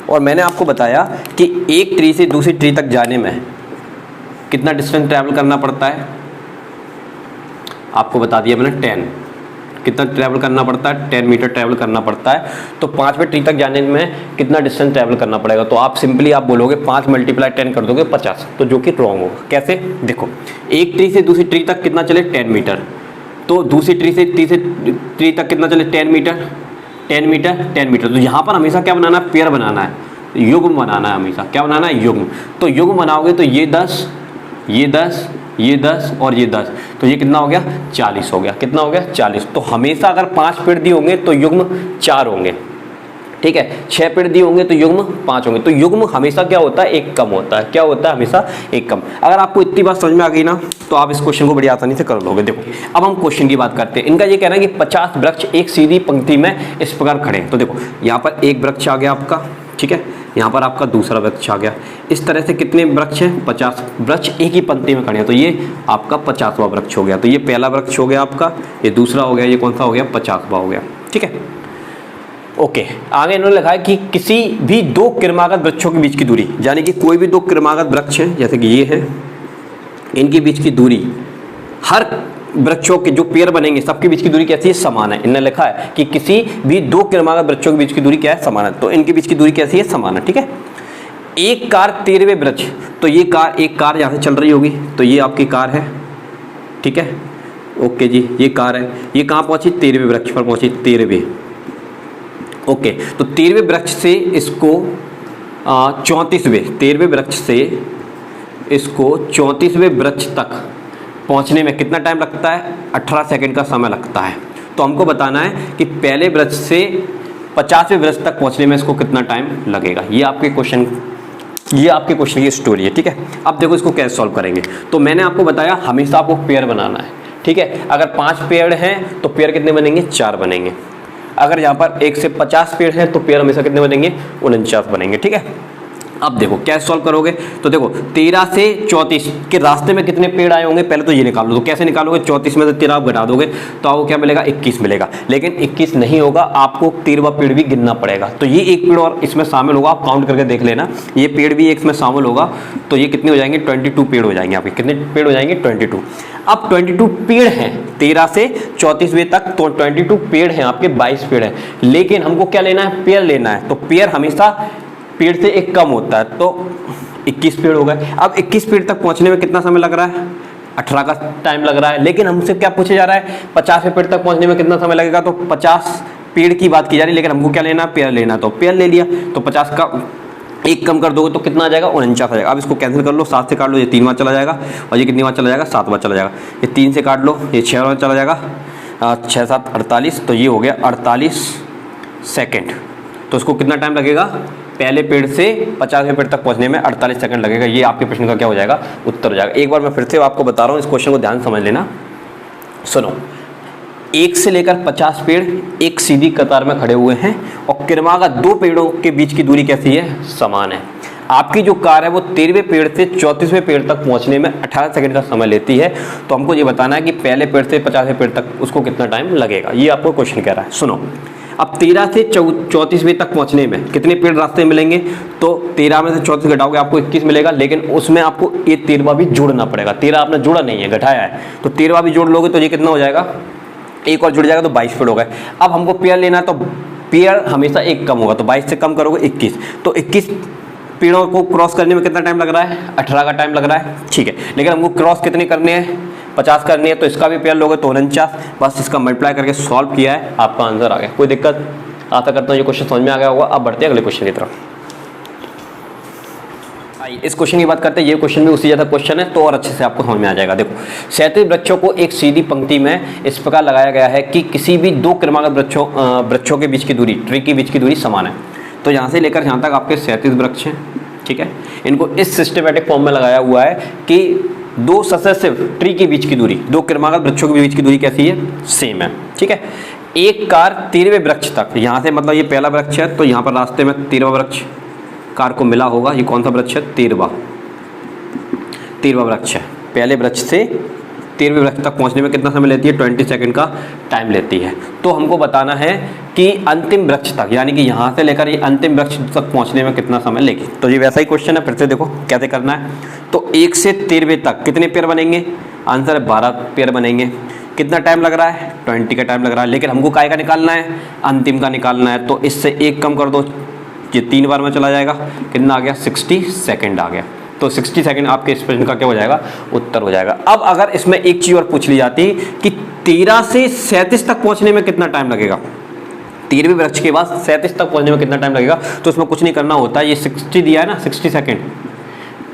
और मैंने आपको बताया कि एक ट्री से दूसरी ट्री तक जाने में कितना डिस्टेंस ट्रैवल करना पड़ता है। आपको बता दिया मैंने 10, कितना ट्रैवल करना पड़ता है, 10 मीटर ट्रैवल करना पड़ता है। तो 5वें ट्री तक जाने में कितना डिस्टेंस ट्रैवल करना पड़ेगा, तो आप सिंपली आप बोलोगे 5 × 10 कर दोगे 50, तो जो कि रॉन्ग होगा। कैसे, देखो एक ट्री से दूसरी ट्री तक कितना चले 10 मीटर, तो दूसरी ट्री से तीसरी ट्री तक कितना चले 10 मीटर 10 मीटर 10 मीटर। तो यहाँ पर हमेशा क्या बनाना है, पेयर बनाना है, युग्म बनाना है, हमेशा क्या बनाना है, युग्म। तो युग्म बनाओगे तो ये 10 ये 10 ये 10 और ये 10, तो ये कितना हो गया 40 हो गया। कितना हो गया 40। तो हमेशा अगर 5 पेड़ दिए होंगे तो युग्म 4 होंगे, ठीक है। 6 पेड़ दिए होंगे तो युग्म 5 होंगे। तो युग्म हमेशा क्या होता है, एक कम होता है। क्या होता है, हमेशा एक कम। अगर आपको इतनी बात समझ में आ गई ना, तो आप इस क्वेश्चन को बड़ी आसानी से कर लोगे। देखो अब हम क्वेश्चन की बात करते हैं। इनका ये कहना है कि 50 वृक्ष एक सीधी पंक्ति में इस प्रकार खड़े हैं। तो देखो यहाँ पर एक वृक्ष आ गया आपका, ठीक है, यहाँ पर आपका दूसरा वृक्ष आ गया। इस तरह से कितने वृक्ष हैं, 50 वृक्ष एक ही पंक्ति में खड़े हैं। तो ये आपका 50वां वृक्ष हो गया। तो ये पहला वृक्ष हो गया आपका, ये दूसरा हो गया, ये कौन सा हो गया 50वां हो गया, ठीक है। ओके, आगे इन्होंने लिखा है कि किसी भी 2 क्रमागत वृक्षों के बीच की दूरी, यानी कि कोई भी 2 क्रमागत वृक्ष हैं, जैसे कि ये है, इनके बीच की दूरी, हर वृक्षों के जो पेड़ बनेंगे सबके बीच की दूरी कैसी है, समान है। इन्होंने लिखा है कि किसी भी 2 क्रमागत वृक्षों के बीच की दूरी क्या है, समान है। तो इनके बीच की दूरी कैसी है, समान है, ठीक है। एक कार 13वें वृक्ष, तो ये कार, एक कार यहाँ से चल रही होगी, तो ये आपकी कार है, ठीक है। ओके जी, ये कार है, ये कहाँ पहुंची, 13वें वृक्ष पर पहुंची, 13वें। ओके, तो 13वें वृक्ष से इसको 34वें, 13वें वृक्ष से इसको 34वें वृक्ष तक पहुंचने में कितना टाइम लगता है, 18 सेकंड का समय लगता है। तो हमको बताना है कि पहले वृक्ष से 50वें वृक्ष तक पहुंचने में इसको कितना टाइम लगेगा। ये आपके क्वेश्चन की स्टोरी है, ठीक है। अब देखो इसको कैसे सॉल्व करेंगे। तो मैंने आपको बताया हमेशा आपको पेयर बनाना है, ठीक है। अगर 5 पेड़ हैं तो पेयर कितने बनेंगे, 4 बनेंगे। अगर यहाँ पर 1 से 50 पेड़ हैं तो पेयर हमेशा कितने बनेंगे, 49 बनेंगे, ठीक है। अब देखो कैसे सॉल्व करोगे। तो देखो 13 से 34 के रास्ते में कितने पेड़ आए होंगे, पहले तो ये निकाल लो। तो कैसे निकालोगे, 34 में से 13 आप घटा दोगे तो आपको क्या मिलेगा, 21 मिलेगा। लेकिन 21 नहीं होगा, आपको 13वां पेड़ भी गिनना पड़ेगा। तो ये एक पेड़ और इसमें शामिल होगा, आप काउंट करके देख लेना। ये पेड़ भी एक इसमें शामिल होगा, तो ये कितने हो जाएंगे, 22 पेड़ हो जाएंगे आपके। कितने पेड़ हो जाएंगे, 22। अब 22 पेड़ हैं 13 से 34वें तक, तो 22 पेड़ हैं आपके, 22 पेड़ हैं। लेकिन हमको क्या लेना है, पेड़ लेना है। तो पेड़ हमेशा पेड़ से एक कम होता है, तो 21 पेड़ हो गए। अब 21 पेड़ तक पहुंचने में कितना समय लग रहा है, 18 का टाइम लग रहा है। लेकिन हमसे क्या पूछा जा रहा है, 50वें पेड़ तक पहुंचने में कितना समय लगेगा, तो 50 पेड़ की बात की जा रही है। लेकिन हमको क्या लेना है, पेड़ लेना, तो पेड़ ले लिया। तो 50 का एक कम कर दोगे तो कितना आ जाएगा, 49 आ जाएगा। अब इसको कैंसिल कर लो, 7 से काट लो, ये 3 बार चला जाएगा, और ये कितनी बार चला जाएगा, 7 बार चला जाएगा। ये 3 से काट लो, ये 6 बार चला जाएगा, 6 7 48, तो ये हो गया 48 सेकेंड। तो इसको कितना टाइम लगेगा, पहले पेड़ से 50वें पेड़ तक पहुंचने में 48 सेकंड लगेगा। ये आपके प्रश्न का क्या हो जाएगा, उत्तर हो जाएगा। एक बार मैं फिर से आपको बता रहा हूँ, इस क्वेश्चन को ध्यान समझ लेना। सुनो, 1 से लेकर 50 पेड़ एक सीधी कतार में खड़े हुए हैं, और क्रमागत 2 पेड़ों के बीच की दूरी कैसी है, समान है। आपकी जो कार है वो 13वें पेड़ से 34वें पेड़ तक पहुंचने में 18 सेकंड का समय लेती है। तो हमको ये बताना है कि पहले पेड़ से 50वें पेड़ तक उसको कितना टाइम लगेगा। ये आपको क्वेश्चन कह रहा है। सुनो, अब 13 से 34वें तक पहुंचने में कितने पेड़ रास्ते मिलेंगे, तो 13 में से 34 घटाओगे आपको 21 मिलेगा। लेकिन उसमें आपको ये 13वां भी जोड़ना पड़ेगा। 13 आपने जोड़ा नहीं है, घटाया है, तो 13वां भी जोड़ लोगे तो ये कितना हो जाएगा, एक और जुड़ जाएगा, तो 22 पेड़ हो गए। अब हमको पेड़ लेना, तो पेड़ हमेशा एक कम होगा, तो 22 से कम करोगे 21, तो 21 पेड़ों को क्रॉस करने में कितना टाइम लग रहा है, 18 का टाइम लग रहा है, ठीक है। लेकिन हमको क्रॉस कितने करने हैं, 50 करनी है, तो इसका भी पेड़ लोगे तो 49। बस इसका मल्टीप्लाई करके सॉल्व किया है, आपका आंसर आ गया। कोई दिक्कत, आशा करता हूँ ये क्वेश्चन समझ में आ गया होगा। अब बढ़ते हैं अगले क्वेश्चन की तरफ। इस क्वेश्चन की बात करते हैं, ये क्वेश्चन भी उसी जैसा क्वेश्चन है, तो और अच्छे से आपको समझ में आ जाएगा। देखो, 37 वृक्षों को एक सीधी पंक्ति में इस प्रकार लगाया गया है कि किसी भी 2 क्रमागत वृक्षों के बीच की दूरी, ट्री के बीच की दूरी समान है। तो यहाँ से लेकर यहाँ तक आपके 37 वृक्ष हैं, ठीक है। इनको इस सिस्टमेटिक फॉर्म में लगाया हुआ है कि 2 सक्सेसिव ट्री के बीच की दूरी, 2 क्रमागत वृक्षों के बीच की दूरी कैसी है, सेम है, ठीक है। एक कार 13वें वृक्ष तक, यहाँ से मतलब ये पहला वृक्ष है, तो यहाँ पर रास्ते में 13वां वृक्ष कार को मिला होगा। ये कौन सा वृक्ष है, 13वां वृक्ष है। पहले वृक्ष से 13वें वृक्ष तक पहुंचने में कितना समय लेती है, 20 सेकंड का टाइम लेती है। तो हमको बताना है कि अंतिम वृक्ष तक, यानी कि यहाँ से लेकर ये अंतिम वृक्ष तक पहुंचने में कितना समय लेगी। तो ये वैसा ही क्वेश्चन है, फिर से देखो कैसे करना है। तो 1 से 13वें तक कितने पेड़ बनेंगे, आंसर है 12 पेड़ बनेंगे। कितना टाइम लग रहा है, 20 का टाइम लग रहा है, लेकिन हमको काय का निकालना है, अंतिम का निकालना है। तो इससे एक कम कर दो, ये 3 बार में चला जाएगा, कितना आ गया, 60 सेकेंड आ गया। तो 60 सेकेंड आपके इस प्रश्न का क्या हो जाएगा, उत्तर हो जाएगा। अब अगर इसमें एक चीज़ और पूछ ली जाती कि 13 से 37 तक पहुंचने में कितना टाइम लगेगा, 13वें वृक्ष के बाद 37 तक पहुंचने में कितना टाइम लगेगा, तो उसमें कुछ नहीं करना होता, ये 60 दिया है ना, 60 सेकेंड,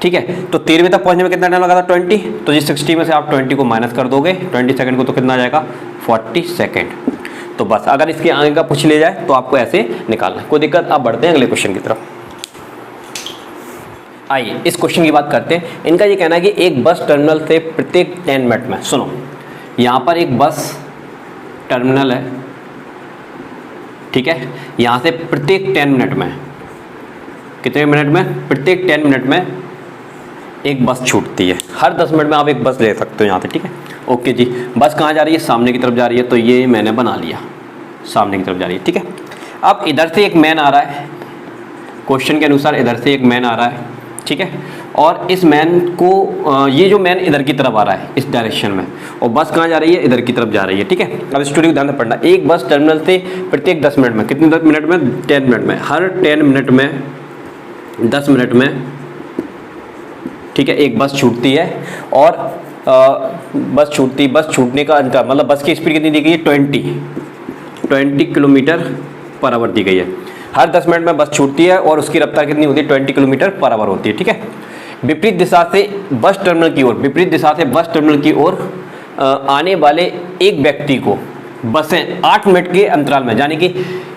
ठीक है। तो 13वें तक पहुंचने में कितना टाइम लगा था, 20। तो ये 60 में से आप 20 को माइनस कर दोगे, 20 सेकेंड को, तो कितना आ जाएगा, 40 सेकेंड। तो बस अगर इसके आगे का पूछ लिया जाए तो आपको ऐसे निकालना है, कोई दिक्कत। आप बढ़ते हैं अगले क्वेश्चन की तरफ। आइए इस क्वेश्चन की बात करते हैं। इनका ये कहना है कि एक बस टर्मिनल से प्रत्येक 10 मिनट में, सुनो यहाँ पर एक बस टर्मिनल है, ठीक है, यहाँ से प्रत्येक 10 मिनट में, कितने मिनट में, प्रत्येक 10 मिनट में एक बस छूटती है। हर 10 मिनट में आप एक बस ले सकते हो यहाँ से, ठीक है। ओके जी, बस कहाँ जा रही है, सामने की तरफ जा रही है, तो ये मैंने बना लिया, सामने की तरफ जा रही है, ठीक है। अब इधर से एक मैन आ रहा है, क्वेश्चन के अनुसार इधर से एक मैन आ रहा है, ठीक है, और इस मैन को ये जो मैन इधर की तरफ आ रहा है इस डायरेक्शन में, और बस कहाँ जा रही है, इधर की तरफ जा रही है, ठीक है। अब स्टोरी को ध्यान से पढ़ना। एक बस टर्मिनल से प्रत्येक 10 मिनट में, कितने 10 मिनट में, 10 मिनट में, हर 10 मिनट में 10 मिनट में, ठीक है, एक बस छूटती है। और बस छूटने का अंतर, मतलब बस की स्पीड कितनी दी गई है, 20 किलोमीटर पर आवर दी गई है। हर 10 मिनट में बस छूटती है और उसकी रफ्तार कितनी होती है, 20 किलोमीटर पर आवर होती है, ठीक है। विपरीत दिशा से बस टर्मिनल की ओर, विपरीत दिशा से बस टर्मिनल की ओर आने वाले एक व्यक्ति को बसें 8 मिनट के अंतराल में, यानी कि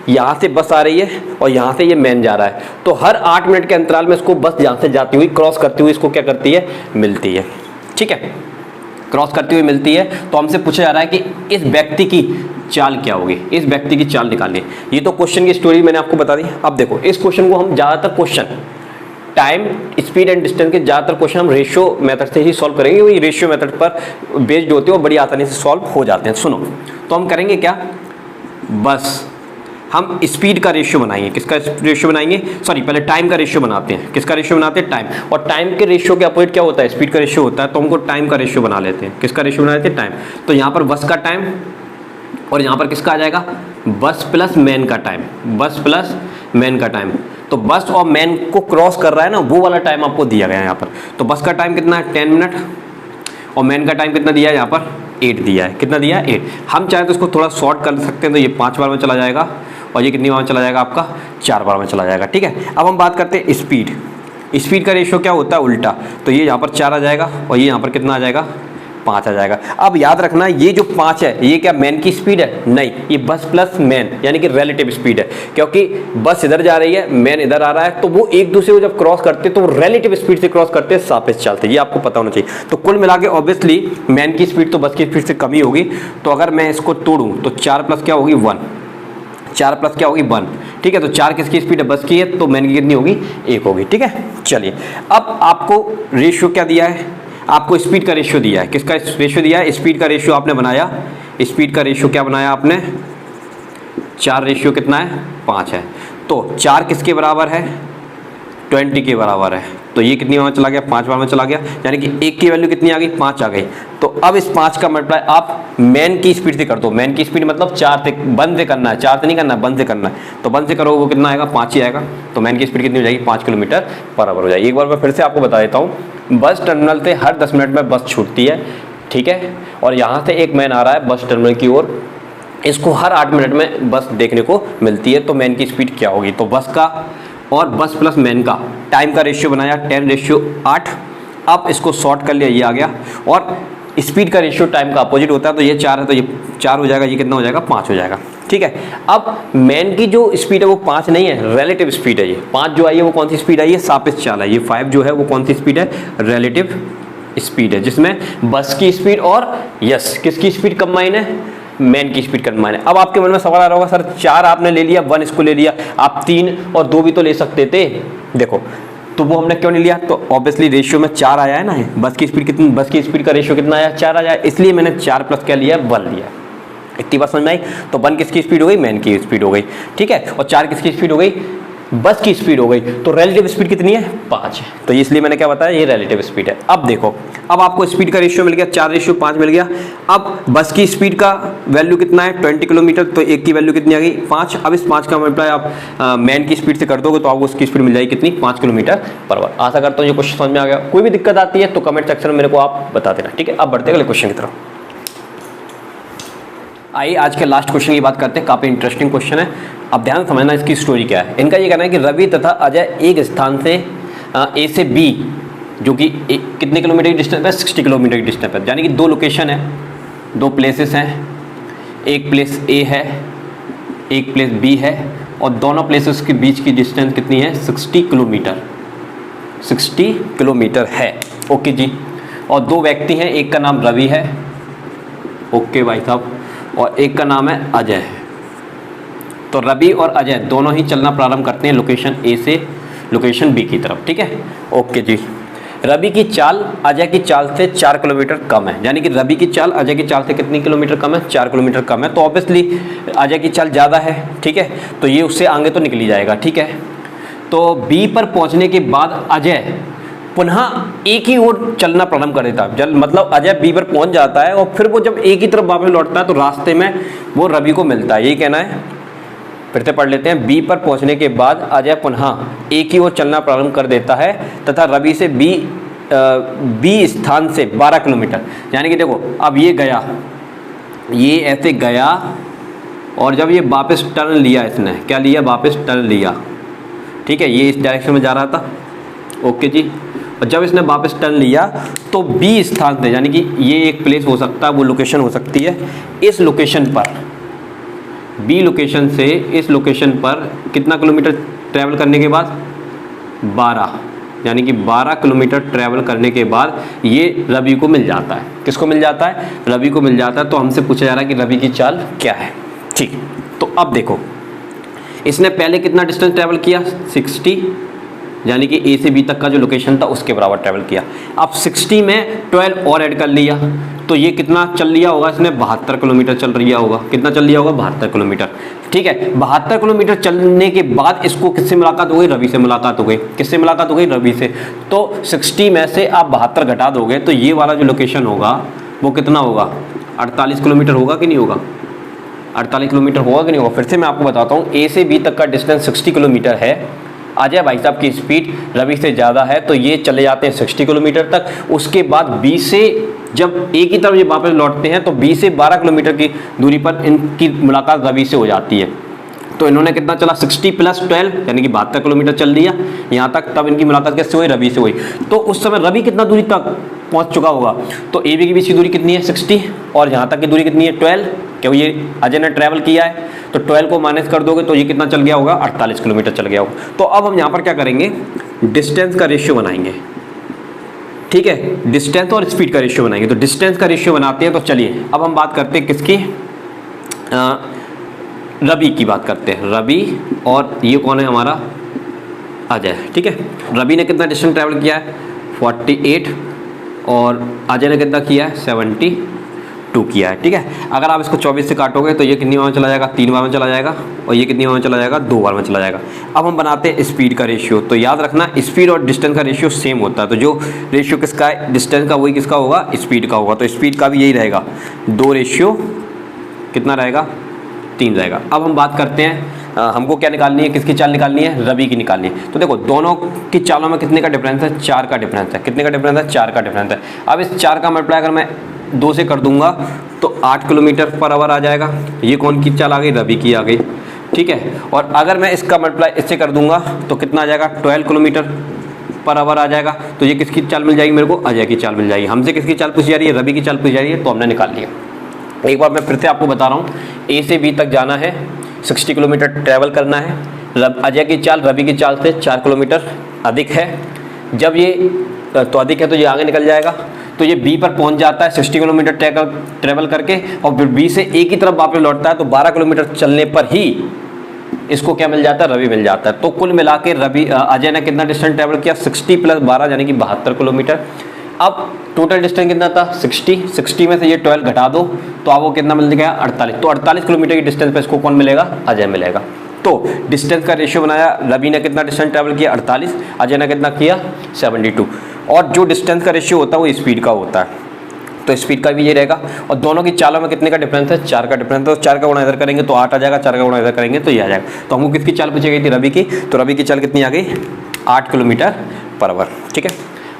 यहाँ से बस आ रही है और यहाँ से ये मैन जा रहा है, तो हर 8 मिनट के अंतराल में इसको बस यहाँ से जाती हुई, क्रॉस करती हुई इसको क्या करती है, मिलती है, ठीक है, क्रॉस करती हुई मिलती है। तो हमसे पूछा जा रहा है कि इस व्यक्ति की चाल क्या होगी, इस व्यक्ति की चाल निकालिए। ये तो क्वेश्चन की स्टोरी मैंने आपको बता दी। अब देखो इस क्वेश्चन को हम ज़्यादातर question time, speed and distance के ज़्यादातर क्वेश्चन हम रेशियो मेथड से ही सॉल्व करेंगे, वही रेशियो मेथड पर बेस्ड होते हैं और बड़ी आसानी से सॉल्व हो जाते हैं। सुनो, तो हम करेंगे क्या, बस हम स्पीड का रेशियो बनाएंगे। किसका रेशियो बनाएंगे, सॉरी पहले टाइम का रेशियो बनाते हैं। किसका रेशियो बनाते हैं, टाइम। और टाइम के रेशियो के अपोजिट क्या होता है, स्पीड का रेशियो होता है, तो हमको टाइम का रेशियो बना लेते हैं। किसका रेशियो बना लेते हैं, टाइम। तो यहाँ पर बस का टाइम और यहाँ पर किसका आ जाएगा, बस प्लस मैन का टाइम, बस प्लस मैन का टाइम। तो बस और मैन को क्रॉस कर रहा है ना, वो वाला टाइम आपको दिया गया है यहाँ पर। तो बस का टाइम कितना है, 10 मिनट, और मैन का टाइम कितना दिया है यहाँ पर, 8 दिया है। कितना दिया है, 8। हम चाहे तो इसको थोड़ा शॉर्ट कर सकते हैं, तो ये 5 बार में चला जाएगा और ये कितनी बार में चला जाएगा, आपका 4 बार में चला जाएगा, ठीक है। अब हम बात करते हैं स्पीड। स्पीड का रेशियो क्या होता है, उल्टा। तो ये यहाँ पर 4 आ जाएगा और ये यहाँ पर कितना आ जाएगा, 5 आ जाएगा। अब याद रखना ये जो 5 है ये क्या मैन की स्पीड है, नहीं, ये बस प्लस मैन यानी कि रिलेटिव स्पीड है, क्योंकि बस इधर जा रही है, मैन इधर आ रहा है, तो वो एक दूसरे को जब क्रॉस करते तो वो रिलेटिव स्पीड से क्रॉस करते, सापेक्ष चलते, ये आपको पता होना चाहिए। तो कुल मिला के ऑब्वियसली मैन की स्पीड तो बस की स्पीड से कम ही होगी। तो अगर मैं इसको तोड़ूँ तो 4 प्लस क्या होगी, 1, 4 प्लस क्या होगी, 1, ठीक है। तो 4 किसकी स्पीड है, बस की है, तो मैन की कितनी होगी, 1 होगी, ठीक है। चलिए अब आपको रेशियो क्या दिया है, आपको स्पीड का रेशियो दिया है। किसका रेशियो दिया है, स्पीड का रेशियो आपने बनाया। स्पीड का रेशियो क्या बनाया आपने, 4 रेशियो कितना है, 5 है। तो 4 किसके बराबर है, 20 के बराबर है। तो ये कितनी बार में चला गया, 5 बार में चला गया, यानी कि 1 की वैल्यू कितनी आ गई, 5 आ गई। तो अब इस 5 का मल्टीप्लाई आप मैन की स्पीड से कर दो। मैन की स्पीड मतलब 4 से बंद से करना है, 4 से नहीं करना है, बंद से करना है। तो बंद से करोगे वो कितना आएगा, 5 ही आएगा। तो मैन की स्पीड कितनी हो जाएगी, 5 किलोमीटर पर आवर हो जाएगी। एक बार मैं फिर से आपको बता देता हूँ, बस टर्मिनल से हर 10 मिनट में बस छूटती है, ठीक है। और यहाँ से एक मैन आ रहा है बस टर्मिनल की ओर, इसको हर 8 मिनट में बस देखने को मिलती है। तो मैन की स्पीड क्या होगी, तो बस का और बस प्लस मैन का टाइम का रेशियो बनाया 10:8। अब इसको शॉर्ट कर लिया, ये आ गया। और स्पीड का रेशियो टाइम का अपोजिट होता है, तो ये 4 है, तो ये 4 हो जाएगा, ये कितना हो जाएगा, 5 हो जाएगा, ठीक है। अब मैन की जो स्पीड है वो 5 नहीं है, रिलेटिव स्पीड है। ये 5 जो आई है वो कौन सी स्पीड आई है, सापेक्ष चाल है। ये 5 जो है वो कौन सी स्पीड है, रिलेटिव स्पीड है, जिसमें बस की स्पीड और यस किसकी स्पीड कंबाइन है, मैन की स्पीड कंबाइन है। अब आपके मन में सवाल आ रहा होगा, सर 4 आपने ले लिया, 1 इसको ले लिया, आप 3 और 2 भी तो ले सकते थे। देखो तो वो हमने क्यों नहीं लिया, तो ऑब्वियसली रेशियो में 4 आया है ना, बस की स्पीड कितनी, बस की स्पीड का रेशियो कितना आया, 4 आया, इसलिए मैंने 4 प्लस क्या लिया, 1 लिया। इतनी बात समझ में आई। तो 1 किसकी स्पीड हो गई, मैन की स्पीड हो गई, ठीक है। और 4 किसकी स्पीड हो गई, बस की स्पीड हो गई, तो रिलेटिव स्पीड कितनी है 5 है। तो इसलिए मैंने क्या बताया, ये रिलेटिव स्पीड है। अब देखो, अब आपको स्पीड का रेशियो मिल गया 4:5 मिल गया। अब बस की स्पीड का वैल्यू कितना है 20 किलोमीटर, तो एक की वैल्यू कितनी आ गई 5। अब इस 5 का मल्टीप्लाई आप मैन की स्पीड से कर दोगे तो आपको उसकी स्पीड मिल जाएगी कितनी 5 किलोमीटर पर आवर। आशा करता हूँ ये क्वेश्चन समझ में आ गया। कोई भी दिक्कत आती है तो कमेंट सेक्शन में मेरे को आप बता देना, ठीक है। अब बढ़ते अगले क्वेश्चन की तरफ। आइए आज के लास्ट क्वेश्चन की बात करते हैं, काफी इंटरेस्टिंग क्वेश्चन है। अब ध्यान समझना इसकी स्टोरी क्या है। इनका ये कहना है कि रवि तथा अजय एक स्थान से ए से बी, जो कि कितने किलोमीटर की डिस्टेंस है 60 किलोमीटर की डिस्टेंस है, यानी कि दो लोकेशन है, दो प्लेसेस हैं, एक प्लेस ए है एक प्लेस बी है, और दोनों प्लेसेस के बीच की डिस्टेंस कितनी है 60 किलोमीटर, 60 किलोमीटर है। ओके जी। और दो व्यक्ति हैं, एक का नाम रवि है, ओके भाई साहब, और एक का नाम है अजय। तो रवि और अजय दोनों ही चलना प्रारंभ करते हैं लोकेशन ए से लोकेशन बी की तरफ, ठीक है। ओके जी। रवि की चाल अजय की चाल से 4 किलोमीटर कम है, यानी कि रवि की चाल अजय की चाल से कितनी किलोमीटर कम है 4 किलोमीटर कम है। तो ऑब्वियसली अजय की चाल ज़्यादा है, ठीक है, तो ये उससे आगे तो निकली जाएगा, ठीक है। तो बी पर पहुंचने के बाद अजय पुनः एक ही ओर चलना प्रारंभ कर देता है, मतलब अजय बी पर पहुंच जाता है और फिर वो जब एक ही तरफ वापस लौटता है तो रास्ते में वो रवि को मिलता है, यही कहना है। फिर से पढ़ लेते हैं। बी पर पहुंचने के बाद अजय पुनः एक ही ओर चलना प्रारंभ कर देता है तथा रवि से बी स्थान से 12 किलोमीटर, यानी कि देखो अब ये गया, ये ऐसे गया और जब ये वापस टर्न लिया, इसने क्या लिया वापस टर्न लिया, ठीक है, ये इस डायरेक्शन में जा रहा था, ओके जी। और जब इसने वापस टर्न लिया तो बी स्थान से, यानी कि ये एक प्लेस हो सकता है, वो लोकेशन हो सकती है, इस लोकेशन पर बी लोकेशन से इस लोकेशन पर कितना किलोमीटर ट्रैवल करने के बाद 12, यानी कि 12 किलोमीटर ट्रैवल करने के बाद ये रवि को मिल जाता है। किसको मिल जाता है रवि को मिल जाता है। तो हमसे पूछा जा रहा है कि रवि की चाल क्या है, ठीक। तो अब देखो, इसने पहले कितना डिस्टेंस ट्रैवल किया 60, यानी कि ए से बी तक का जो लोकेशन था उसके बराबर ट्रैवल किया। अब 60 में 12 और ऐड कर लिया तो ये कितना चल लिया होगा, इसने 72 किलोमीटर चल लिया होगा। कितना चल लिया होगा 72 किलोमीटर, ठीक है। 72 किलोमीटर चलने के बाद इसको किससे मुलाकात हो गई, रवि से मुलाकात हो गई। किससे मुलाकात हो गई, रवि से। तो 60 में से आप 72 घटा दोगे तो ये वाला जो लोकेशन होगा वो कितना होगा 48 किलोमीटर होगा कि नहीं होगा, 48 किलोमीटर होगा कि नहीं होगा। फिर से मैं आपको बताता हूँ, ए से बी तक का डिस्टेंस 60 किलोमीटर है। अजय भाई साहब की स्पीड रवि से ज़्यादा है तो ये चले जाते हैं 60 किलोमीटर तक। उसके बाद बी से जब एक ही तरफ ये वापस लौटते हैं तो बी से 12 किलोमीटर की दूरी पर इनकी मुलाकात रवि से हो जाती है। तो इन्होंने कितना चला 60 + 12 यानी कि 72 किलोमीटर चल लिया यहाँ तक। तब इनकी मुलाकात कैसे हुई, रवि से हुई। तो उस समय रवि कितना दूरी तक पहुँच चुका होगा, तो ए बी के बीच की दूरी कितनी है 60 और यहाँ तक की दूरी कितनी है 12, क्योंकि ये अजय ने ट्रैवल किया है। तो 12 को माइनस कर दोगे तो ये कितना चल गया होगा 48 किलोमीटर चल गया होगा। तो अब हम यहाँ पर क्या करेंगे, डिस्टेंस का रेशियो बनाएंगे, ठीक है, डिस्टेंस और स्पीड का रेशियो बनाएंगे। तो डिस्टेंस का रेशियो बनाते हैं। तो चलिए अब हम बात करते हैं किसकी, रवि की बात करते हैं। रवि और ये कौन है हमारा अजय, ठीक है। रवि ने कितना डिस्टेंस ट्रैवल किया है 48 और अजय ने कितना किया है 72 किया है, ठीक है। अगर आप इसको 24 से काटोगे तो ये कितनी बार में चला जाएगा 3 बार में चला जाएगा और ये कितनी बार में चला जाएगा 2 बार में चला जाएगा। अब हम बनाते हैं स्पीड का रेशियो। तो याद रखना स्पीड और डिस्टेंस का रेशियो सेम होता है। तो जो रेशियो किसका है डिस्टेंस का वही किसका होगा स्पीड का होगा। तो स्पीड का भी यही रहेगा 2 रेशियो कितना रहेगा 3 रहेगा। अब हम बात करते हैं हमको क्या निकालनी है, किसकी चाल निकालनी है, रवि की निकालनी है। तो देखो दोनों की चालों में कितने का डिफरेंस है 4 का डिफरेंस है। कितने का डिफरेंस है 4 का डिफरेंस है। अब इस 4 का मल्टीप्लाई अगर मैं 2 से कर दूंगा तो 8 किलोमीटर पर आवर आ जाएगा। ये कौन की चाल आ गई, रवि की आ गई, ठीक है। और अगर मैं इसका मल्टीप्लाई इससे कर दूंगा तो कितना आ जाएगा 12 किलोमीटर पर आवर आ जाएगा। तो ये किसकी चाल मिल जाएगी मेरे को, अजय की चाल मिल जाएगी। हमसे किसकी चाल पूछी जा रही है, रवि की चाल पूछी जा रही है, तो हमने निकाल लिया। एक बार मैं फिर से आपको बता रहा हूँ, ए से बी तक जाना है 60 किलोमीटर ट्रैवल करना है। अजय की चाल रवि की चाल से 4 किलोमीटर अधिक है। जब ये तो अधिक है तो ये आगे निकल जाएगा। तो ये बी पर पहुंच जाता है 60 किलोमीटर ट्रैवल करके और फिर बी से एक ही तरफ वापस लौटता है। तो 12 किलोमीटर चलने पर ही इसको क्या मिल जाता है, रवि मिल जाता है। तो कुल मिला के अजय ने कितना डिस्टेंस ट्रैवल किया 60 + 12 यानी कि 72 किलोमीटर। अब टोटल डिस्टेंस कितना था 60 में से ये 12 घटा दो तो आपको कितना मिल गया 48। तो 48 किलोमीटर की डिस्टेंस पे इसको कौन मिलेगा, अजय मिलेगा। तो डिस्टेंस का रेशियो बनाया, रवि ने कितना डिस्टेंस ट्रैवल किया 48, अजय ने कितना किया 72। और जो डिस्टेंस का रेशियो होता है वो स्पीड का होता है, तो स्पीड का भी ये रहेगा। और दोनों की चालों में कितने का डिफरेंस है, 4 का डिफरेंस है, तो 4 का गुणा इधर करेंगे तो 8 आ जाएगा, 4 का गुणा इधर करेंगे तो ये आ जाएगा। तो हमको किसकी चाल पूछी गई थी, रवि की, तो रवि की चाल कितनी आ गई 8 किलोमीटर पर आवर। ठीक है,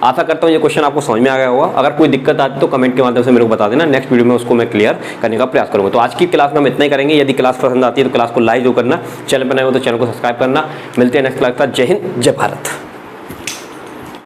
आशा करता हूँ ये क्वेश्चन आपको समझ में आ गया होगा। अगर कोई दिक्कत आती तो कमेंट के माध्यम से मेरे को बता देना, नेक्स्ट वीडियो में उसको मैं क्लियर करने का प्रयास करूँगा। तो आज की क्लास में हम इतना ही करेंगे। यदि क्लास पसंद आती है तो क्लास को लाइक जो करना, चैनल बनाए हो तो चैनल को सब्सक्राइब करना। मिलते हैं नेक्स्ट क्लास का। जय हिंद, जय भारत।